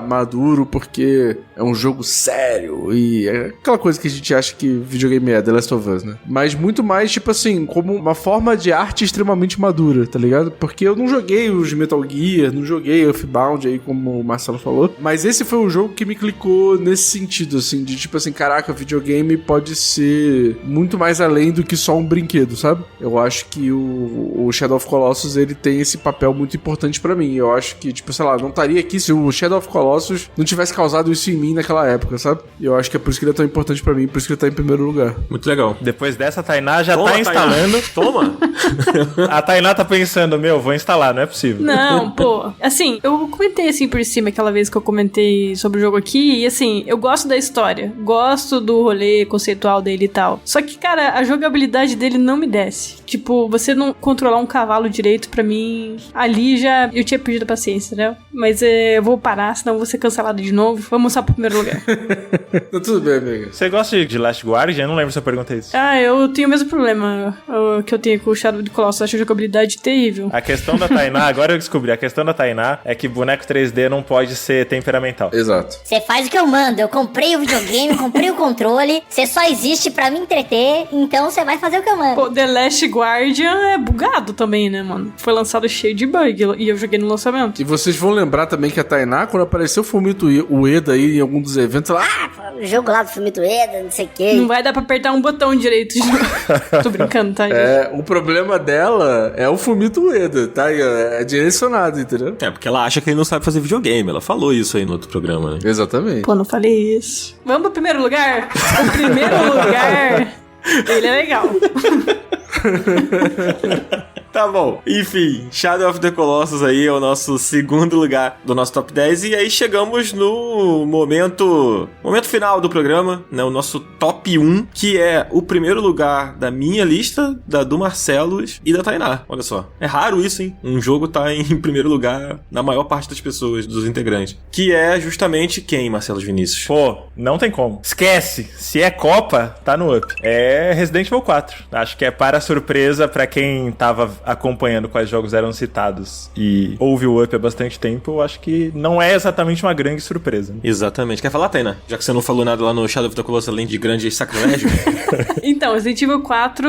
maduro porque é um jogo sério e é aquela coisa que a gente acha que videogame é, The Last of Us, né? Mas muito mais, tipo assim, como uma forma de arte extremamente madura, tá ligado? Porque eu não joguei os Metal Gear, não joguei Earthbound aí, como o Marcelo falou, mas esse foi o jogo que me clicou nesse sentido, assim, de tipo assim, caraca, videogame pode ser muito mais além do que só um brinquedo, sabe? Eu acho que o Shadow of Colossus, ele tem esse papel muito importante pra mim. Eu acho que, tipo, sei lá, não estaria aqui se o Shadow of Colossus não tivesse causado isso em mim naquela época, sabe? E eu acho que é por isso que ele é tão importante pra mim, por isso que ele tá em primeiro lugar. Muito legal. Depois dessa, a Tainá já Toma, tá instalando. Tainá. Toma! A Tainá tá pensando, vou instalar, não é possível. Não, pô. Assim, eu comentei assim por cima aquela vez que eu comentei sobre o jogo aqui. E assim, eu gosto da história. Gosto do rolê conceitual dele e tal. Só que, cara, a jogabilidade dele não me desce. Tipo, você não controlar um cavalo direito, pra mim, ali já eu tinha perdido a paciência, né? Mas eu vou parar, senão eu vou ser cancelado de novo. Vamos só pro primeiro lugar. Tá tudo bem, amiga. Você gosta de Last Guardian? Eu não lembro se eu perguntei isso. Eu tenho o mesmo problema que eu tenho com o Shadow of the Colossus. Eu acho a jogabilidade terrível. A questão da Tainá, agora eu descobri, a questão da Tainá é que boneco 3D não pode ser temperamental. Exato. Você faz o que eu mando. Eu comprei o videogame, comprei o controle. Você só existe pra me entreter, então você vai fazer o que eu mando. Pô, The Last Guardian é bugado também, né, mano? Foi lançado cheio de bug e eu joguei no lançamento. E vocês vão lembrar também que a Tainá, quando apareceu o Fumito Ueda aí em algum dos eventos, ela... O jogo lá do Fumito Ueda, não sei o quê. Não vai dar pra apertar um botão direito. Tô brincando, tá, gente? o problema dela é o Fumito Ueda, tá? É direcionado, entendeu? Porque ela acha que ele não sabe fazer videogame. Ela falou isso aí no outro programa, né? Exatamente. Pô, não falei isso. Vamos pro primeiro lugar? O primeiro lugar, ele é legal. Tá bom. Enfim, Shadow of the Colossus aí é o nosso segundo lugar do nosso top 10. E aí chegamos no momento final do programa, né? O nosso top 1, que é o primeiro lugar da minha lista, da do Marcelos e da Tainá. Olha só. É raro isso, hein? Um jogo tá em primeiro lugar na maior parte das pessoas, dos integrantes. Que é justamente quem, Marcelos Vinícius? Pô, não tem como. Esquece. Se é Copa, tá no up. É Resident Evil 4. Acho que é para surpresa pra quem tava acompanhando quais jogos eram citados e ouve o up há bastante tempo, eu acho que não é exatamente uma grande surpresa. Exatamente. Quer falar, Tainá? Já que você não falou nada lá no Shadow of the Colossus, além de grande sacrilégio. Então, Resident Evil 4,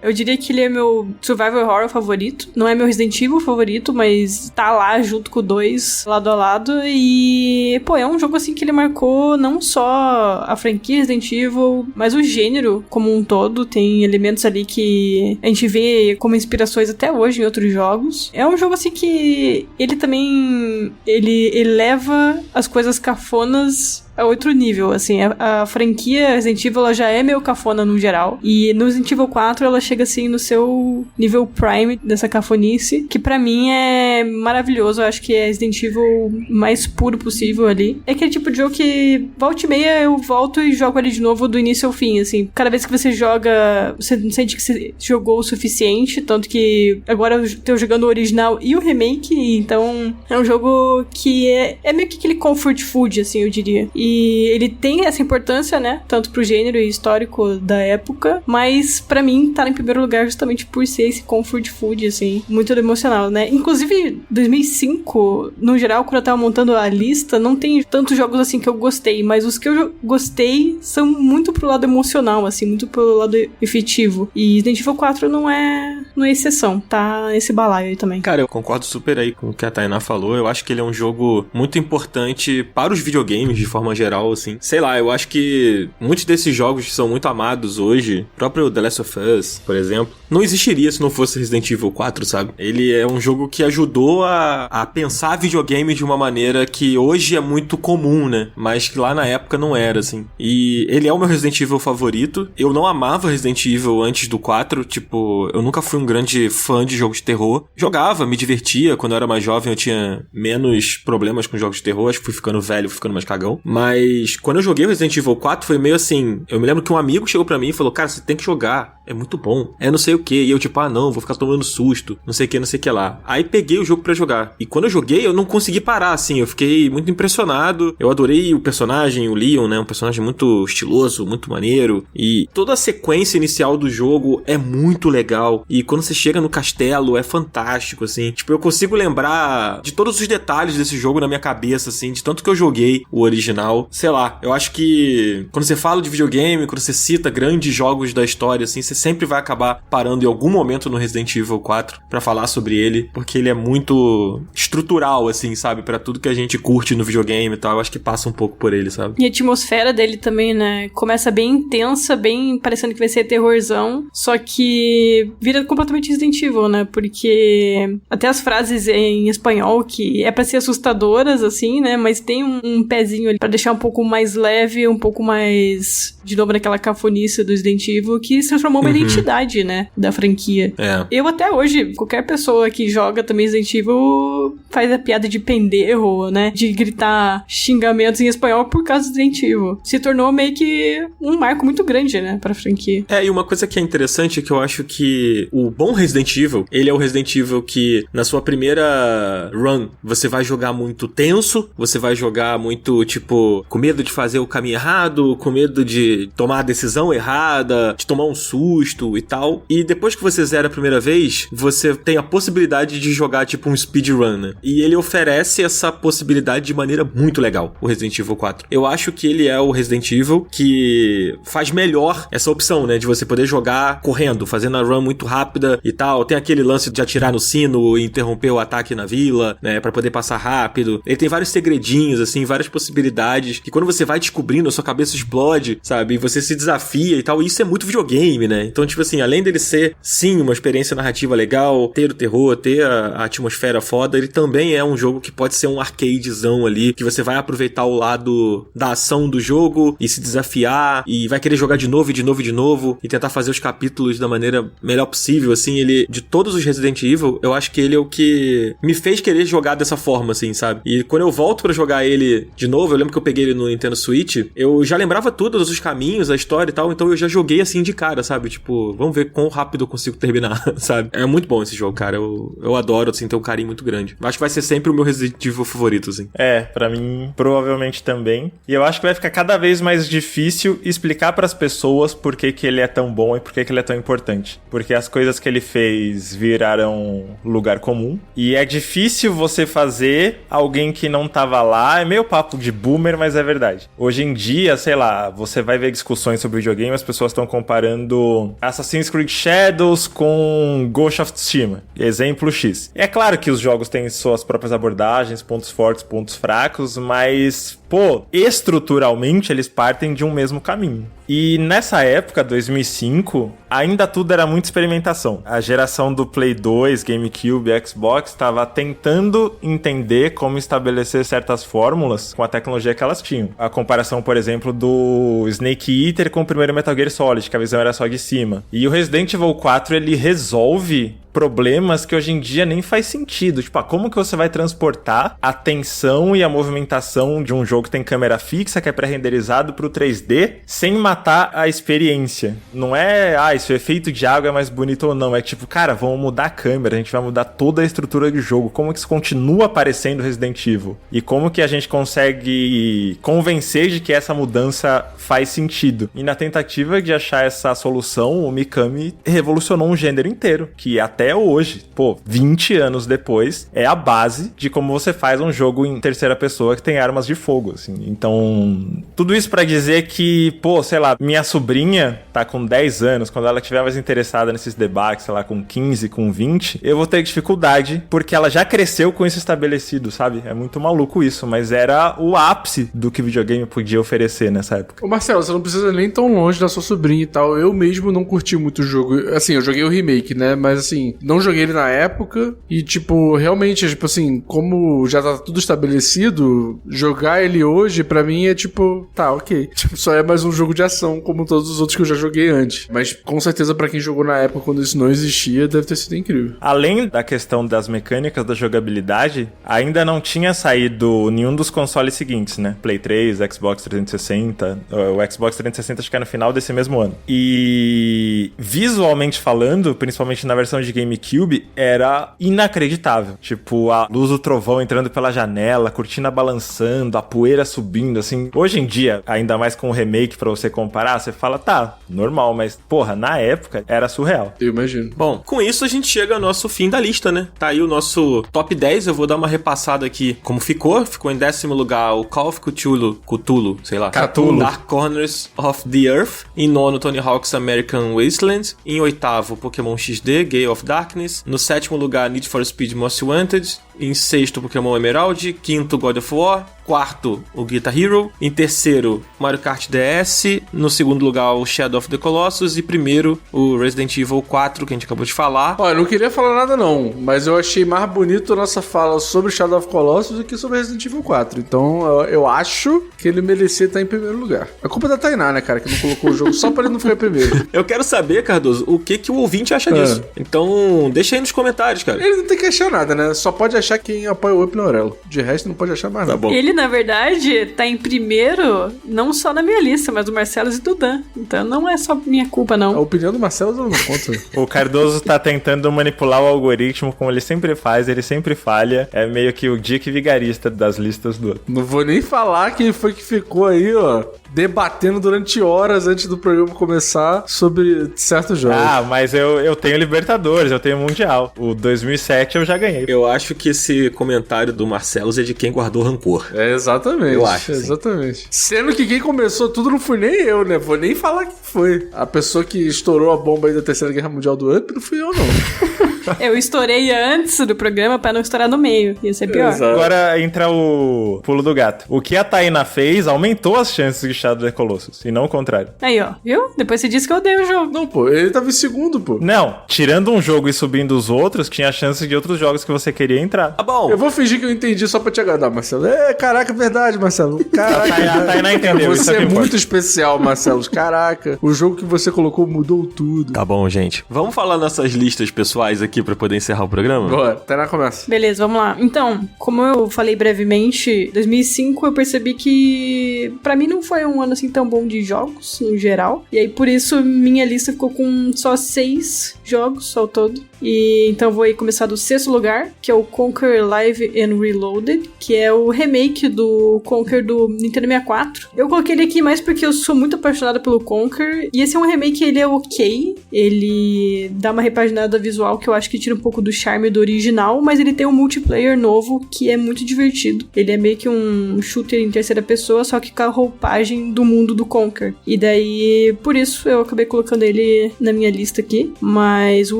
eu diria que ele é meu survival horror favorito. Não é meu Resident Evil favorito, mas tá lá junto com o 2, lado a lado. E, pô, é um jogo assim que ele marcou não só a franquia Resident Evil, mas o gênero como um todo. Tem elementos ali que a gente vê como inspirações até hoje em outros jogos. É um jogo assim que ele também ele leva as coisas cafonas é outro nível, assim. A franquia Resident Evil ela já é meio cafona no geral. E no Resident Evil 4 ela chega assim no seu nível prime dessa cafonice, que pra mim é maravilhoso. Eu acho que é Resident Evil mais puro possível ali. É aquele tipo de jogo que volta e meia eu volto e jogo ele de novo do início ao fim, assim. Cada vez que você joga, você não sente que você jogou o suficiente, tanto que agora eu tô jogando o original e o remake, então é um jogo que é meio que aquele comfort food, assim, eu diria. E ele tem essa importância, né, tanto pro gênero e histórico da época, mas pra mim tá em primeiro lugar justamente por ser esse comfort food, assim, muito emocional, né. Inclusive, 2005, no geral, quando eu tava montando a lista, não tem tantos jogos assim que eu gostei, mas os que eu gostei são muito pro lado emocional, assim, muito pro lado efetivo. E Resident Evil 4 não é exceção, tá nesse balaio aí também. Cara, eu concordo super aí com o que a Tainá falou. Eu acho que ele é um jogo muito importante para os videogames, de forma geral, assim. Sei lá, eu acho que muitos desses jogos que são muito amados hoje, o próprio The Last of Us, por exemplo, não existiria se não fosse Resident Evil 4, sabe? Ele é um jogo que ajudou a pensar videogame de uma maneira que hoje é muito comum, né? Mas que lá na época não era, assim. E ele é o meu Resident Evil favorito. Eu não amava Resident Evil antes do 4, tipo, eu nunca fui um grande fã de jogos de terror. Jogava, me divertia, quando eu era mais jovem eu tinha menos problemas com jogos de terror, acho que fui ficando velho, fui ficando mais cagão. Mas quando eu joguei o Resident Evil 4 foi meio assim, eu me lembro que um amigo chegou pra mim e falou, cara, você tem que jogar, é muito bom, é não sei o que, e eu tipo, ah não, vou ficar tomando susto, não sei o que lá. Aí peguei o jogo pra jogar, e quando eu joguei eu não consegui parar, assim, eu fiquei muito impressionado, eu adorei o personagem, o Leon, né, um personagem muito estiloso, muito maneiro, e toda a sequência inicial do jogo é muito legal, e quando você chega no castelo é fantástico, assim, tipo, eu consigo lembrar de todos os detalhes desse jogo na minha cabeça, assim, de tanto que eu joguei o original, sei lá, eu acho que quando você fala de videogame, quando você cita grandes jogos da história, assim, você sempre vai acabar parando em algum momento no Resident Evil 4 pra falar sobre ele, porque ele é muito estrutural, assim, sabe, pra tudo que a gente curte no videogame e tal, eu acho que passa um pouco por ele, sabe? E a atmosfera dele também, né, começa bem intensa, bem parecendo que vai ser terrorzão, só que vira completamente Resident Evil, né, porque até as frases em espanhol, que é pra ser assustadoras, assim, né, mas tem um pezinho ali pra deixar um pouco mais leve, um pouco mais, de novo, naquela cafonice do Resident Evil, que se transformou uma identidade, né, da franquia. É. Eu até hoje, qualquer pessoa que joga também Resident Evil faz a piada de pendejo, né, de gritar xingamentos em espanhol por causa do Resident Evil. Se tornou meio que um marco muito grande, né, pra franquia. É, e uma coisa que é interessante é que eu acho que o bom Resident Evil, ele é o Resident Evil que na sua primeira run você vai jogar muito tenso, você vai jogar muito, tipo, com medo de fazer o caminho errado, com medo de tomar a decisão errada, de tomar um susto e tal. E depois que você zera a primeira vez, você tem a possibilidade de jogar, tipo, um speedrun, né? E ele oferece essa possibilidade de maneira muito legal, o Resident Evil 4. Eu acho que ele é o Resident Evil que faz melhor essa opção, né? De você poder jogar correndo, fazendo a run muito rápida e tal. Tem aquele lance de atirar no sino e interromper o ataque na vila, né? Pra poder passar rápido. Ele tem vários segredinhos, assim, várias possibilidades que quando você vai descobrindo, a sua cabeça explode, sabe? E você se desafia e tal. E isso é muito videogame, né? Então, tipo assim, além dele ser, sim, uma experiência narrativa legal, ter o terror, ter a atmosfera foda, ele também é um jogo que pode ser um arcadezão ali, que você vai aproveitar o lado da ação do jogo e se desafiar e vai querer jogar de novo e de novo e de novo e tentar fazer os capítulos da maneira melhor possível, assim. Ele, de todos os Resident Evil, eu acho que ele é o que me fez querer jogar dessa forma, assim, sabe? E quando eu volto pra jogar ele de novo, eu lembro que eu peguei ele no Nintendo Switch, eu já lembrava todos os caminhos, a história e tal, então eu já joguei assim de cara, sabe? Tipo, vamos ver quão rápido eu consigo terminar, sabe? É muito bom esse jogo, cara. Eu adoro, assim, ter um carinho muito grande. Acho que vai ser sempre o meu Resident Evil favorito, assim. É, pra mim, provavelmente também. E eu acho que vai ficar cada vez mais difícil explicar pras pessoas por que ele é tão bom e por que ele é tão importante. Porque as coisas que ele fez viraram lugar comum. E é difícil você fazer alguém que não tava lá. É meio papo de boomer, mas é verdade. Hoje em dia, sei lá, você vai ver discussões sobre videogame, as pessoas estão comparando Assassin's Creed Shadows com Ghost of Tsushima. Exemplo X. É claro que os jogos têm suas próprias abordagens, pontos fortes, pontos fracos, mas pô, estruturalmente eles partem de um mesmo caminho. E nessa época, 2005, ainda tudo era muita experimentação. A geração do Play 2, GameCube e Xbox estava tentando entender como estabelecer certas fórmulas com a tecnologia que elas tinham. A comparação, por exemplo, do Snake Eater com o primeiro Metal Gear Solid, que a visão era só de cima. E o Resident Evil 4, ele resolve problemas que hoje em dia nem faz sentido. Tipo, como que você vai transportar a tensão e a movimentação de um jogo que tem câmera fixa, que é pré-renderizado pro 3D, sem matar a experiência? Não é, se o efeito de água é mais bonito ou não. É tipo, cara, vamos mudar a câmera, a gente vai mudar toda a estrutura do jogo. Como que isso continua aparecendo Resident Evil? E como que a gente consegue convencer de que essa mudança faz sentido? E na tentativa de achar essa solução, o Mikami revolucionou um gênero inteiro, que até hoje, 20 anos depois, é a base de como você faz um jogo em terceira pessoa que tem armas de fogo, assim. Então, tudo isso pra dizer que, sei lá, minha sobrinha tá com 10 anos, quando ela estiver mais interessada nesses debates, sei lá, com 15, com 20, eu vou ter dificuldade, porque ela já cresceu com isso estabelecido, sabe? É muito maluco isso, mas era o ápice do que o videogame podia oferecer nessa época. Ô Marcelo, você não precisa nem tão longe da sua sobrinha e tal. Eu mesmo não curti muito o jogo. Assim, eu joguei o remake, né? Mas assim, não joguei ele na época e, tipo, realmente, tipo assim, como já tá tudo estabelecido, jogar ele hoje, pra mim, é tipo, tá, ok. Tipo, só é mais um jogo de ação, como todos os outros que eu já joguei antes. Mas, com certeza, pra quem jogou na época, quando isso não existia, deve ter sido incrível. Além da questão das mecânicas da jogabilidade, ainda não tinha saído nenhum dos consoles seguintes, né? Play 3, Xbox 360, o Xbox 360 acho que é no final desse mesmo ano. E, visualmente falando, principalmente na versão de GameCube, era inacreditável. Tipo, a luz do trovão entrando pela janela, a cortina balançando, a poeira subindo, assim. Hoje em dia, ainda mais com o remake pra você comparar, você fala, tá, normal, mas, na época, era surreal. Eu imagino. Bom, com isso a gente chega ao nosso fim da lista, né? Tá aí o nosso top 10, eu vou dar uma repassada aqui como ficou. Ficou em 10º lugar o Call of Cthulhu, sei lá. Cthulhu. Dark Corners of the Earth. Em 9º, Tony Hawk's American Wasteland. Em 8º, Pokémon XD, Gale of Darkness. No 7º lugar, Need for Speed Most Wanted. Em 6º, Pokémon Emerald. 5º, God of War. 4º, o Guitar Hero. Em 3º, Mario Kart DS. No 2º lugar, o Shadow of the Colossus. E 1º, o Resident Evil 4, que a gente acabou de falar. Olha, eu não queria falar nada não, mas eu achei mais bonito a nossa fala sobre Shadow of the Colossus do que sobre Resident Evil 4. Então, eu acho que ele merecia estar em primeiro lugar. A culpa é da Tainá, né, cara, que não colocou o jogo só pra ele não ficar em primeiro. Eu quero saber, Cardoso, o que o ouvinte acha disso. Então, deixa aí nos comentários, cara. Ele não tem que achar nada, né? Só pode achar quem apoia o Up na Aurelo. De resto, não pode achar mais nada. Tá bom. Ele, na verdade, tá em primeiro, não só na minha lista, mas do Marcelo e do Dan. Então não é só minha culpa, A não. opinião do Marcelo eu não conta. O Cardoso tá tentando manipular o algoritmo, como ele sempre faz, ele sempre falha. É meio que o Dick vigarista das listas do outro. Não vou nem falar quem foi que ficou aí, ó, debatendo durante horas antes do programa começar sobre certos jogos. Ah, mas eu tenho Libertadores, eu tenho Mundial. O 2007 eu já ganhei. Eu acho que esse comentário do Marcelo é de quem guardou rancor. É, exatamente. Eu acho, exatamente. Sendo que quem começou tudo não fui nem eu, né? Vou nem falar quem foi. A pessoa que estourou a bomba aí da Terceira Guerra Mundial do Up não fui eu, não. Eu estourei antes do programa pra não estourar no meio. Ia ser pior. Exato. Agora entra o pulo do gato. O que a Tainá fez aumentou as chances de Shadow of the Colossus, e não o contrário. Aí, ó. Viu? Depois você disse que eu odeio o jogo. Não, pô, ele tava em segundo, pô. Não, tirando um jogo e subindo os outros, tinha chances de outros jogos que você queria entrar. Tá bom. Eu vou fingir que eu entendi só pra te agradar, Marcelo. Caraca, verdade, Marcelo. Caraca, A Tainá entendeu, isso você é que é importa. muito especial, Marcelo. Caraca, o jogo que você colocou mudou tudo. Tá bom, gente. Vamos falar nossas listas pessoais aqui pra poder encerrar o programa? Bora, Tainá começa. Beleza, vamos lá. Então, como eu falei brevemente, 2005 eu percebi que pra mim não foi um ano assim tão bom de jogos, no geral. E aí, por isso, minha lista ficou com só 6 jogos ao todo. E então eu vou aí começar do 6º lugar, que é o Conker Live and Reloaded, que é o remake do Conker do Nintendo 64. Eu coloquei ele aqui mais porque eu sou muito apaixonada pelo Conker, e esse é um remake, ele é ok, ele dá uma repaginada visual que eu acho acho que tira um pouco do charme do original, mas ele tem um multiplayer novo que é muito divertido. Ele é meio que um shooter em terceira pessoa, só que com a roupagem do mundo do Conker. E daí, por isso, eu acabei colocando ele na minha lista aqui, mas o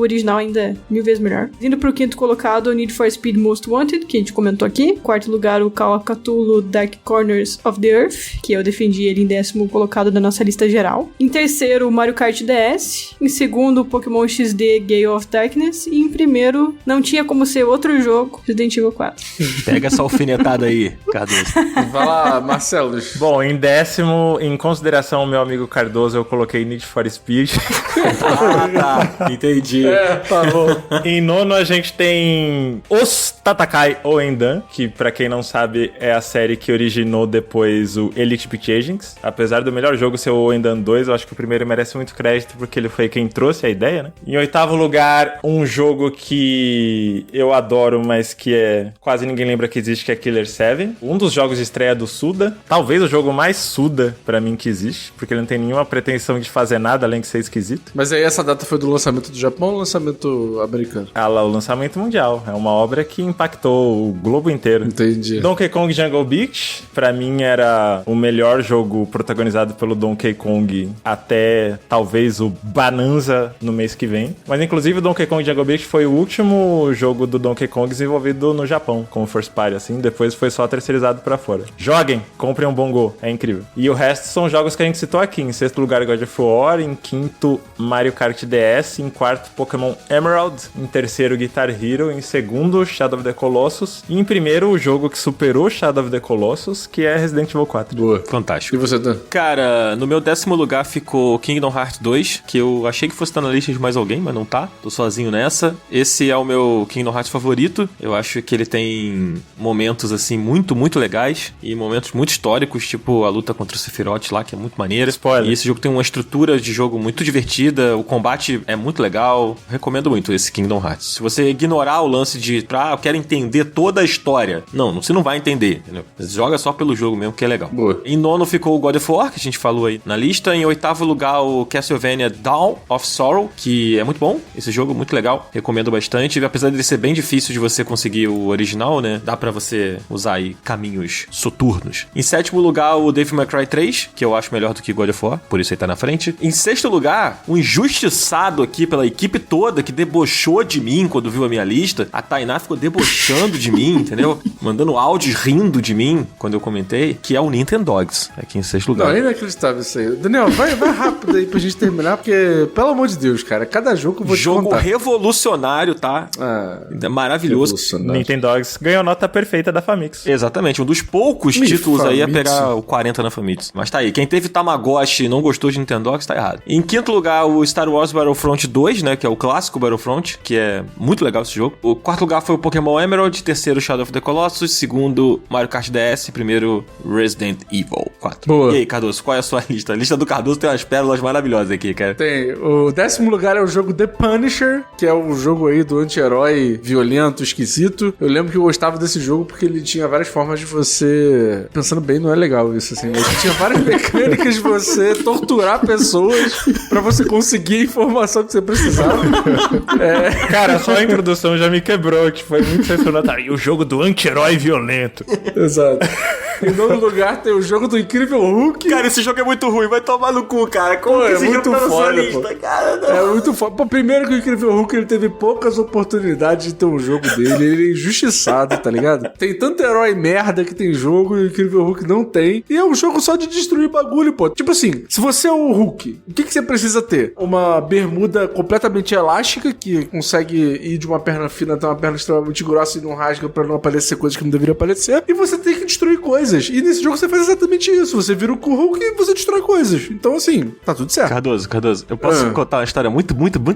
original ainda é 1000 vezes melhor. Indo pro quinto colocado, o Need for Speed Most Wanted, que a gente comentou aqui. Quarto lugar, o Call of Cthulhu Dark Corners of the Earth, que eu defendi ele em 10º colocado da nossa lista geral. Em terceiro, o Mario Kart DS. Em segundo, o Pokémon XD Gale of Darkness. E em primeiro, não tinha como ser outro jogo, Resident Evil 4. Pega essa alfinetada aí, Cardoso. Vai lá, Marcelo. Bom, em 10º, em consideração ao meu amigo Cardoso, eu coloquei Need for Speed. Tá, entendi. Tá bom. Em 9º, a gente tem Os Tatakai Oendan, que pra quem não sabe é a série que originou depois o Elite Beat Agents. Apesar do melhor jogo ser o Oendan 2, eu acho que o primeiro merece muito crédito porque ele foi quem trouxe a ideia, né? Em 8º lugar, um jogo que eu adoro, mas que quase ninguém lembra que existe, que é Killer 7. Um dos jogos de estreia do Suda. Talvez o jogo mais Suda pra mim que existe, porque ele não tem nenhuma pretensão de fazer nada além de ser esquisito. Mas aí essa data foi do lançamento do Japão ou lançamento americano? O lançamento mundial. É uma obra que impactou o globo inteiro. Entendi. Donkey Kong Jungle Beach, pra mim era o melhor jogo protagonizado pelo Donkey Kong até talvez o Bonanza no mês que vem. Mas inclusive o Donkey Kong Jungle Beach foi o último jogo do Donkey Kong desenvolvido no Japão, como first party, assim. Depois foi só terceirizado pra fora. Joguem, comprem um Bongo, é incrível. E o resto são jogos que a gente citou aqui. Em 6º lugar, God of War. Em 5º, Mario Kart DS. Em 4º, Pokémon Emerald. Em 3º, Guitar Hero. Em 2º, Shadow of the Colossus. E em 1º, o jogo que superou Shadow of the Colossus, que é Resident Evil 4. Boa. Fantástico. E você, Dan? Cara, no meu 10º lugar ficou Kingdom Hearts 2, que eu achei que fosse estar na lista de mais alguém, mas não tá. Tô sozinho nessa. Esse é o meu Kingdom Hearts favorito. Eu acho que ele tem momentos, assim, muito, muito legais e momentos muito históricos, tipo a luta contra o Sephiroth lá, que é muito maneira. Spoiler. E esse jogo tem uma estrutura de jogo muito divertida, o combate é muito legal. Recomendo muito esse Kingdom Hearts. Se você ignorar o lance de, eu quero entender toda a história. Não, você não vai entender, entendeu? Você joga só pelo jogo mesmo, que é legal. Boa. Em 9º ficou o God of War, que a gente falou aí na lista. Em 8º lugar, o Castlevania Dawn of Sorrow, que é muito bom. Esse jogo é muito legal, recomendo bastante. Apesar de ser bem difícil de você conseguir o original, né? Dá pra você usar aí caminhos soturnos. Em 7º lugar, o Devil May Cry 3, que eu acho melhor do que God of War, por isso ele tá na frente. Em 6º lugar, um injustiçado aqui pela equipe toda, que debochou de mim quando viu a minha lista. A Tainá ficou debochando de mim, entendeu? Mandando áudios rindo de mim quando eu comentei, que é o Nintendogs, aqui em 6º lugar. Não, é inacreditável isso aí. Daniel, vai rápido aí pra gente terminar, porque, pelo amor de Deus, cara, cada jogo que eu vou te Jogo contar. revolucionário, tá? Maravilhoso. Nintendogs ganhou nota perfeita da Famitsu. Exatamente, um dos poucos títulos aí a pegar o 40 na Famitsu. Mas tá aí, quem teve Tamagotchi e não gostou de Nintendogs, tá errado. Em 5º lugar, o Star Wars Battlefront 2, né, que é o clássico Battlefront, que é muito legal esse jogo. O 4º lugar foi o Pokémon Emerald, 3º Shadow of the Colossus, 2º Mario Kart DS, 1º Resident Evil 4. Boa. E aí, Cardoso, qual é a sua lista? A lista do Cardoso tem umas pérolas maravilhosas aqui, cara. Tem. O 10º lugar é o jogo The Punisher, que é o jogo aí do anti-herói violento, esquisito. Eu lembro que eu gostava desse jogo porque ele tinha várias formas de você... Pensando bem, não é legal isso, assim. Mas tinha várias mecânicas de você torturar pessoas pra você conseguir a informação que você precisava. Cara, só a introdução já me quebrou, que foi muito sensacional. Tá, e o jogo do anti-herói violento. Exato. Em 9º lugar tem o jogo do Incrível Hulk. Cara, esse jogo é muito ruim, vai tomar no cu, cara. Como Pô, que é esse muito jogo tá na sua foda, lista, pô. cara? Não. É muito foda. Pô, primeiro que o Incrível Hulk ele teve poucas oportunidades de ter um jogo dele. Ele é injustiçado, tá ligado? Tem tanto herói merda que tem jogo e o Incrível Hulk não tem. E é um jogo só de destruir bagulho, pô. Tipo assim, se você é o Hulk, o que você precisa ter? Uma bermuda completamente elástica que consegue ir de uma perna fina até uma perna extremamente grossa e não rasga pra não aparecer coisas que não deveriam aparecer. E você tem que destruir coisas. E nesse jogo você faz exatamente isso. Você vira o Hulk e você destrói coisas. Então, assim, tá tudo certo. Cardoso, eu posso contar uma história muito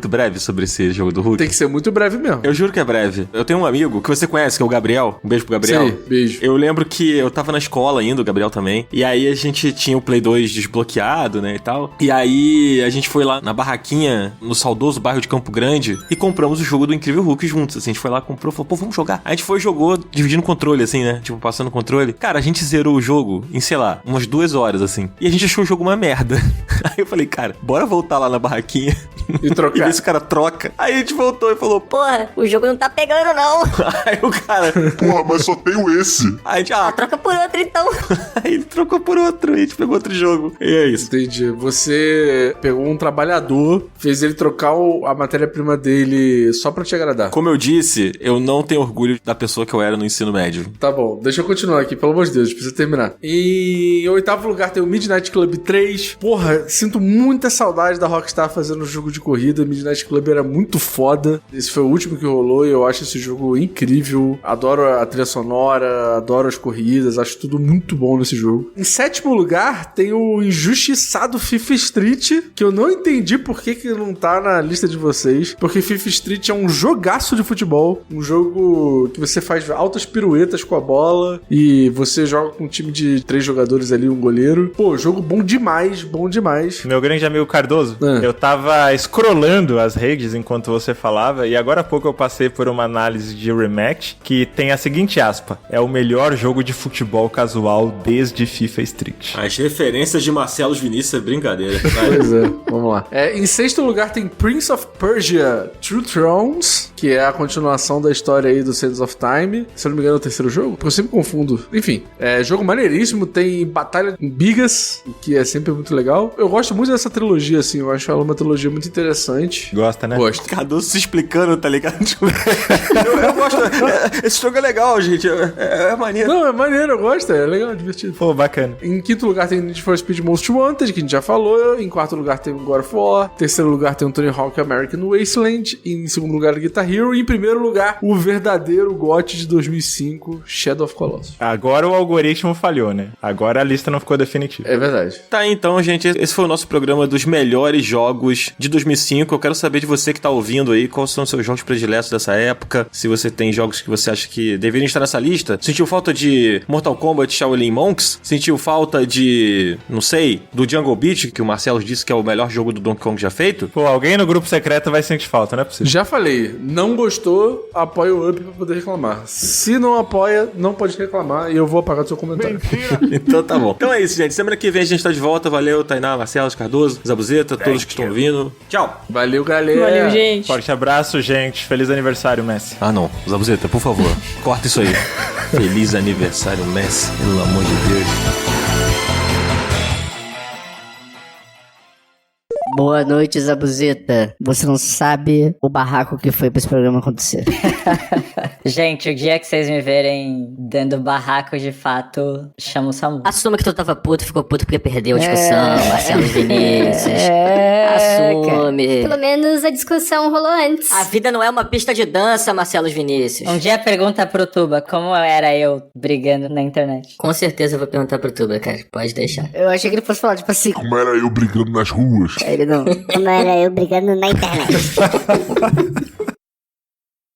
breve sobre esse jogo do Hulk? Tem que ser muito breve mesmo. Eu juro que é breve. Eu tenho um amigo que você conhece, que é o Gabriel. Um beijo pro Gabriel. Sim, beijo. Eu lembro que eu tava na escola ainda, o Gabriel também. E aí a gente tinha o Play 2 desbloqueado, né, e tal. E aí a gente foi lá na barraquinha, no saudoso bairro de Campo Grande, e compramos o jogo do Incrível Hulk juntos. Assim, a gente foi lá, comprou, falou, pô, vamos jogar. Aí a gente foi e jogou, dividindo o controle, assim, né? Tipo, passando o controle. Cara, a gente zerou o jogo em, sei lá, umas 2 horas, assim. E a gente achou o jogo uma merda. Aí eu falei, cara, bora voltar lá na barraquinha E trocar. E ver se o cara troca. Aí a gente voltou e falou, Porra, o jogo não tá pegando, não. aí o cara... Porra, mas só tenho esse. Aí a gente, Troca por outro, então. aí ele trocou por outro, e a gente pegou outro jogo. E é isso. Entendi. Você pegou um trabalhador, fez ele trocar a matéria-prima dele só pra te agradar. Como eu disse, eu não tenho orgulho da pessoa que eu era no ensino médio. Tá bom, deixa eu continuar aqui, pelo amor de Deus, precisa terminar. Em oitavo lugar tem o Midnight Club 3. Porra, sinto muita saudade da Rockstar fazendo um jogo de corrida. Midnight Club era muito foda. Esse foi o último que rolou e eu acho esse jogo incrível. Adoro a trilha sonora, adoro as corridas, acho tudo muito bom nesse jogo. Em sétimo lugar tem o injustiçado FIFA Street, que eu não entendi por que não tá na lista de vocês, porque FIFA Street é um jogaço de futebol, um jogo que você faz altas piruetas com a bola e você joga com um time de 3 jogadores ali, um goleiro. Pô, jogo bom demais, bom demais. Meu grande amigo Cardoso, Ah. eu tava scrollando as redes enquanto você falava e agora há pouco eu passei por uma análise de Rematch que tem a seguinte aspa: é o melhor jogo de futebol casual desde FIFA Street. As referências de Marcelos Vinícius é brincadeira. Pois é, vamos lá. Em sexto lugar tem Prince of Persia True Thrones, que é a continuação da história aí do Sands of Time. Se eu não me engano é o terceiro jogo, porque eu sempre confundo. Enfim, jogo maneiríssimo, tem batalha com bigas, que é sempre muito legal. Eu gosto muito dessa trilogia, assim, eu acho ela uma trilogia muito interessante. Gosta, né? Gosto. Cardoso se explicando, tá ligado? eu gosto. Esse jogo é legal, gente. É maneiro. Não, é maneiro, eu gosto, é legal, é divertido. Pô, bacana. Em quinto lugar tem Need for Speed Most Wanted, que a gente já falou. Em quarto lugar tem o God of War. Em terceiro lugar tem o Tony Hawk American Wasteland. Em segundo lugar, Guitar Hero. E em primeiro lugar, o verdadeiro GOT de 2005, Shadow of Colossus. Agora o algoritmo falhou, né? Agora a lista não ficou definitiva. É verdade. Tá, então, gente, esse foi o nosso programa dos melhores jogos de 2005. Eu quero saber de você que tá ouvindo aí, quais são os seus jogos prediletos dessa época. Se você tem jogos que você acha que deveriam estar nessa lista. Sentiu falta de Mortal Kombat Shaolin Monks? Sentiu falta de, não sei, do Jungle Beat, que o Marcelo disse que é o melhor jogo do Donkey Kong já feito? Pô, alguém no grupo secreto vai sentir falta, não é possível. Já falei, não gostou, apoia o Up pra poder reclamar. Se não apoia, não pode reclamar e eu vou apagar o seu comentário. Então tá bom. Então é isso, gente. Semana que vem a gente tá de volta. Valeu, Tainá, Marcelo, Cardoso, Zabuzeta, todos que estão ouvindo. Tchau. Valeu, galera. Valeu, gente. Forte abraço, gente. Feliz aniversário, Messi. Ah, não. Zabuzeta, por favor, corta isso aí. Feliz aniversário, Messi. Pelo amor de Deus. Boa noite, Zabuzeta. Você não sabe o barraco que foi pra esse programa acontecer. Gente, o dia que vocês me verem dando barraco de fato, chama o SAMU. Assuma que tu tava puto, ficou puto porque perdeu a discussão, Marcelo Vinícius. Assume. Pelo menos a discussão rolou antes. A vida não é uma pista de dança, Marcelo Vinícius. Um dia pergunta pro Tuba como era eu brigando na internet. Com certeza eu vou perguntar pro Tuba, cara. Pode deixar. Eu achei que ele fosse falar, tipo assim... Como era eu brigando nas ruas. Ele não... Como era eu brigando na internet.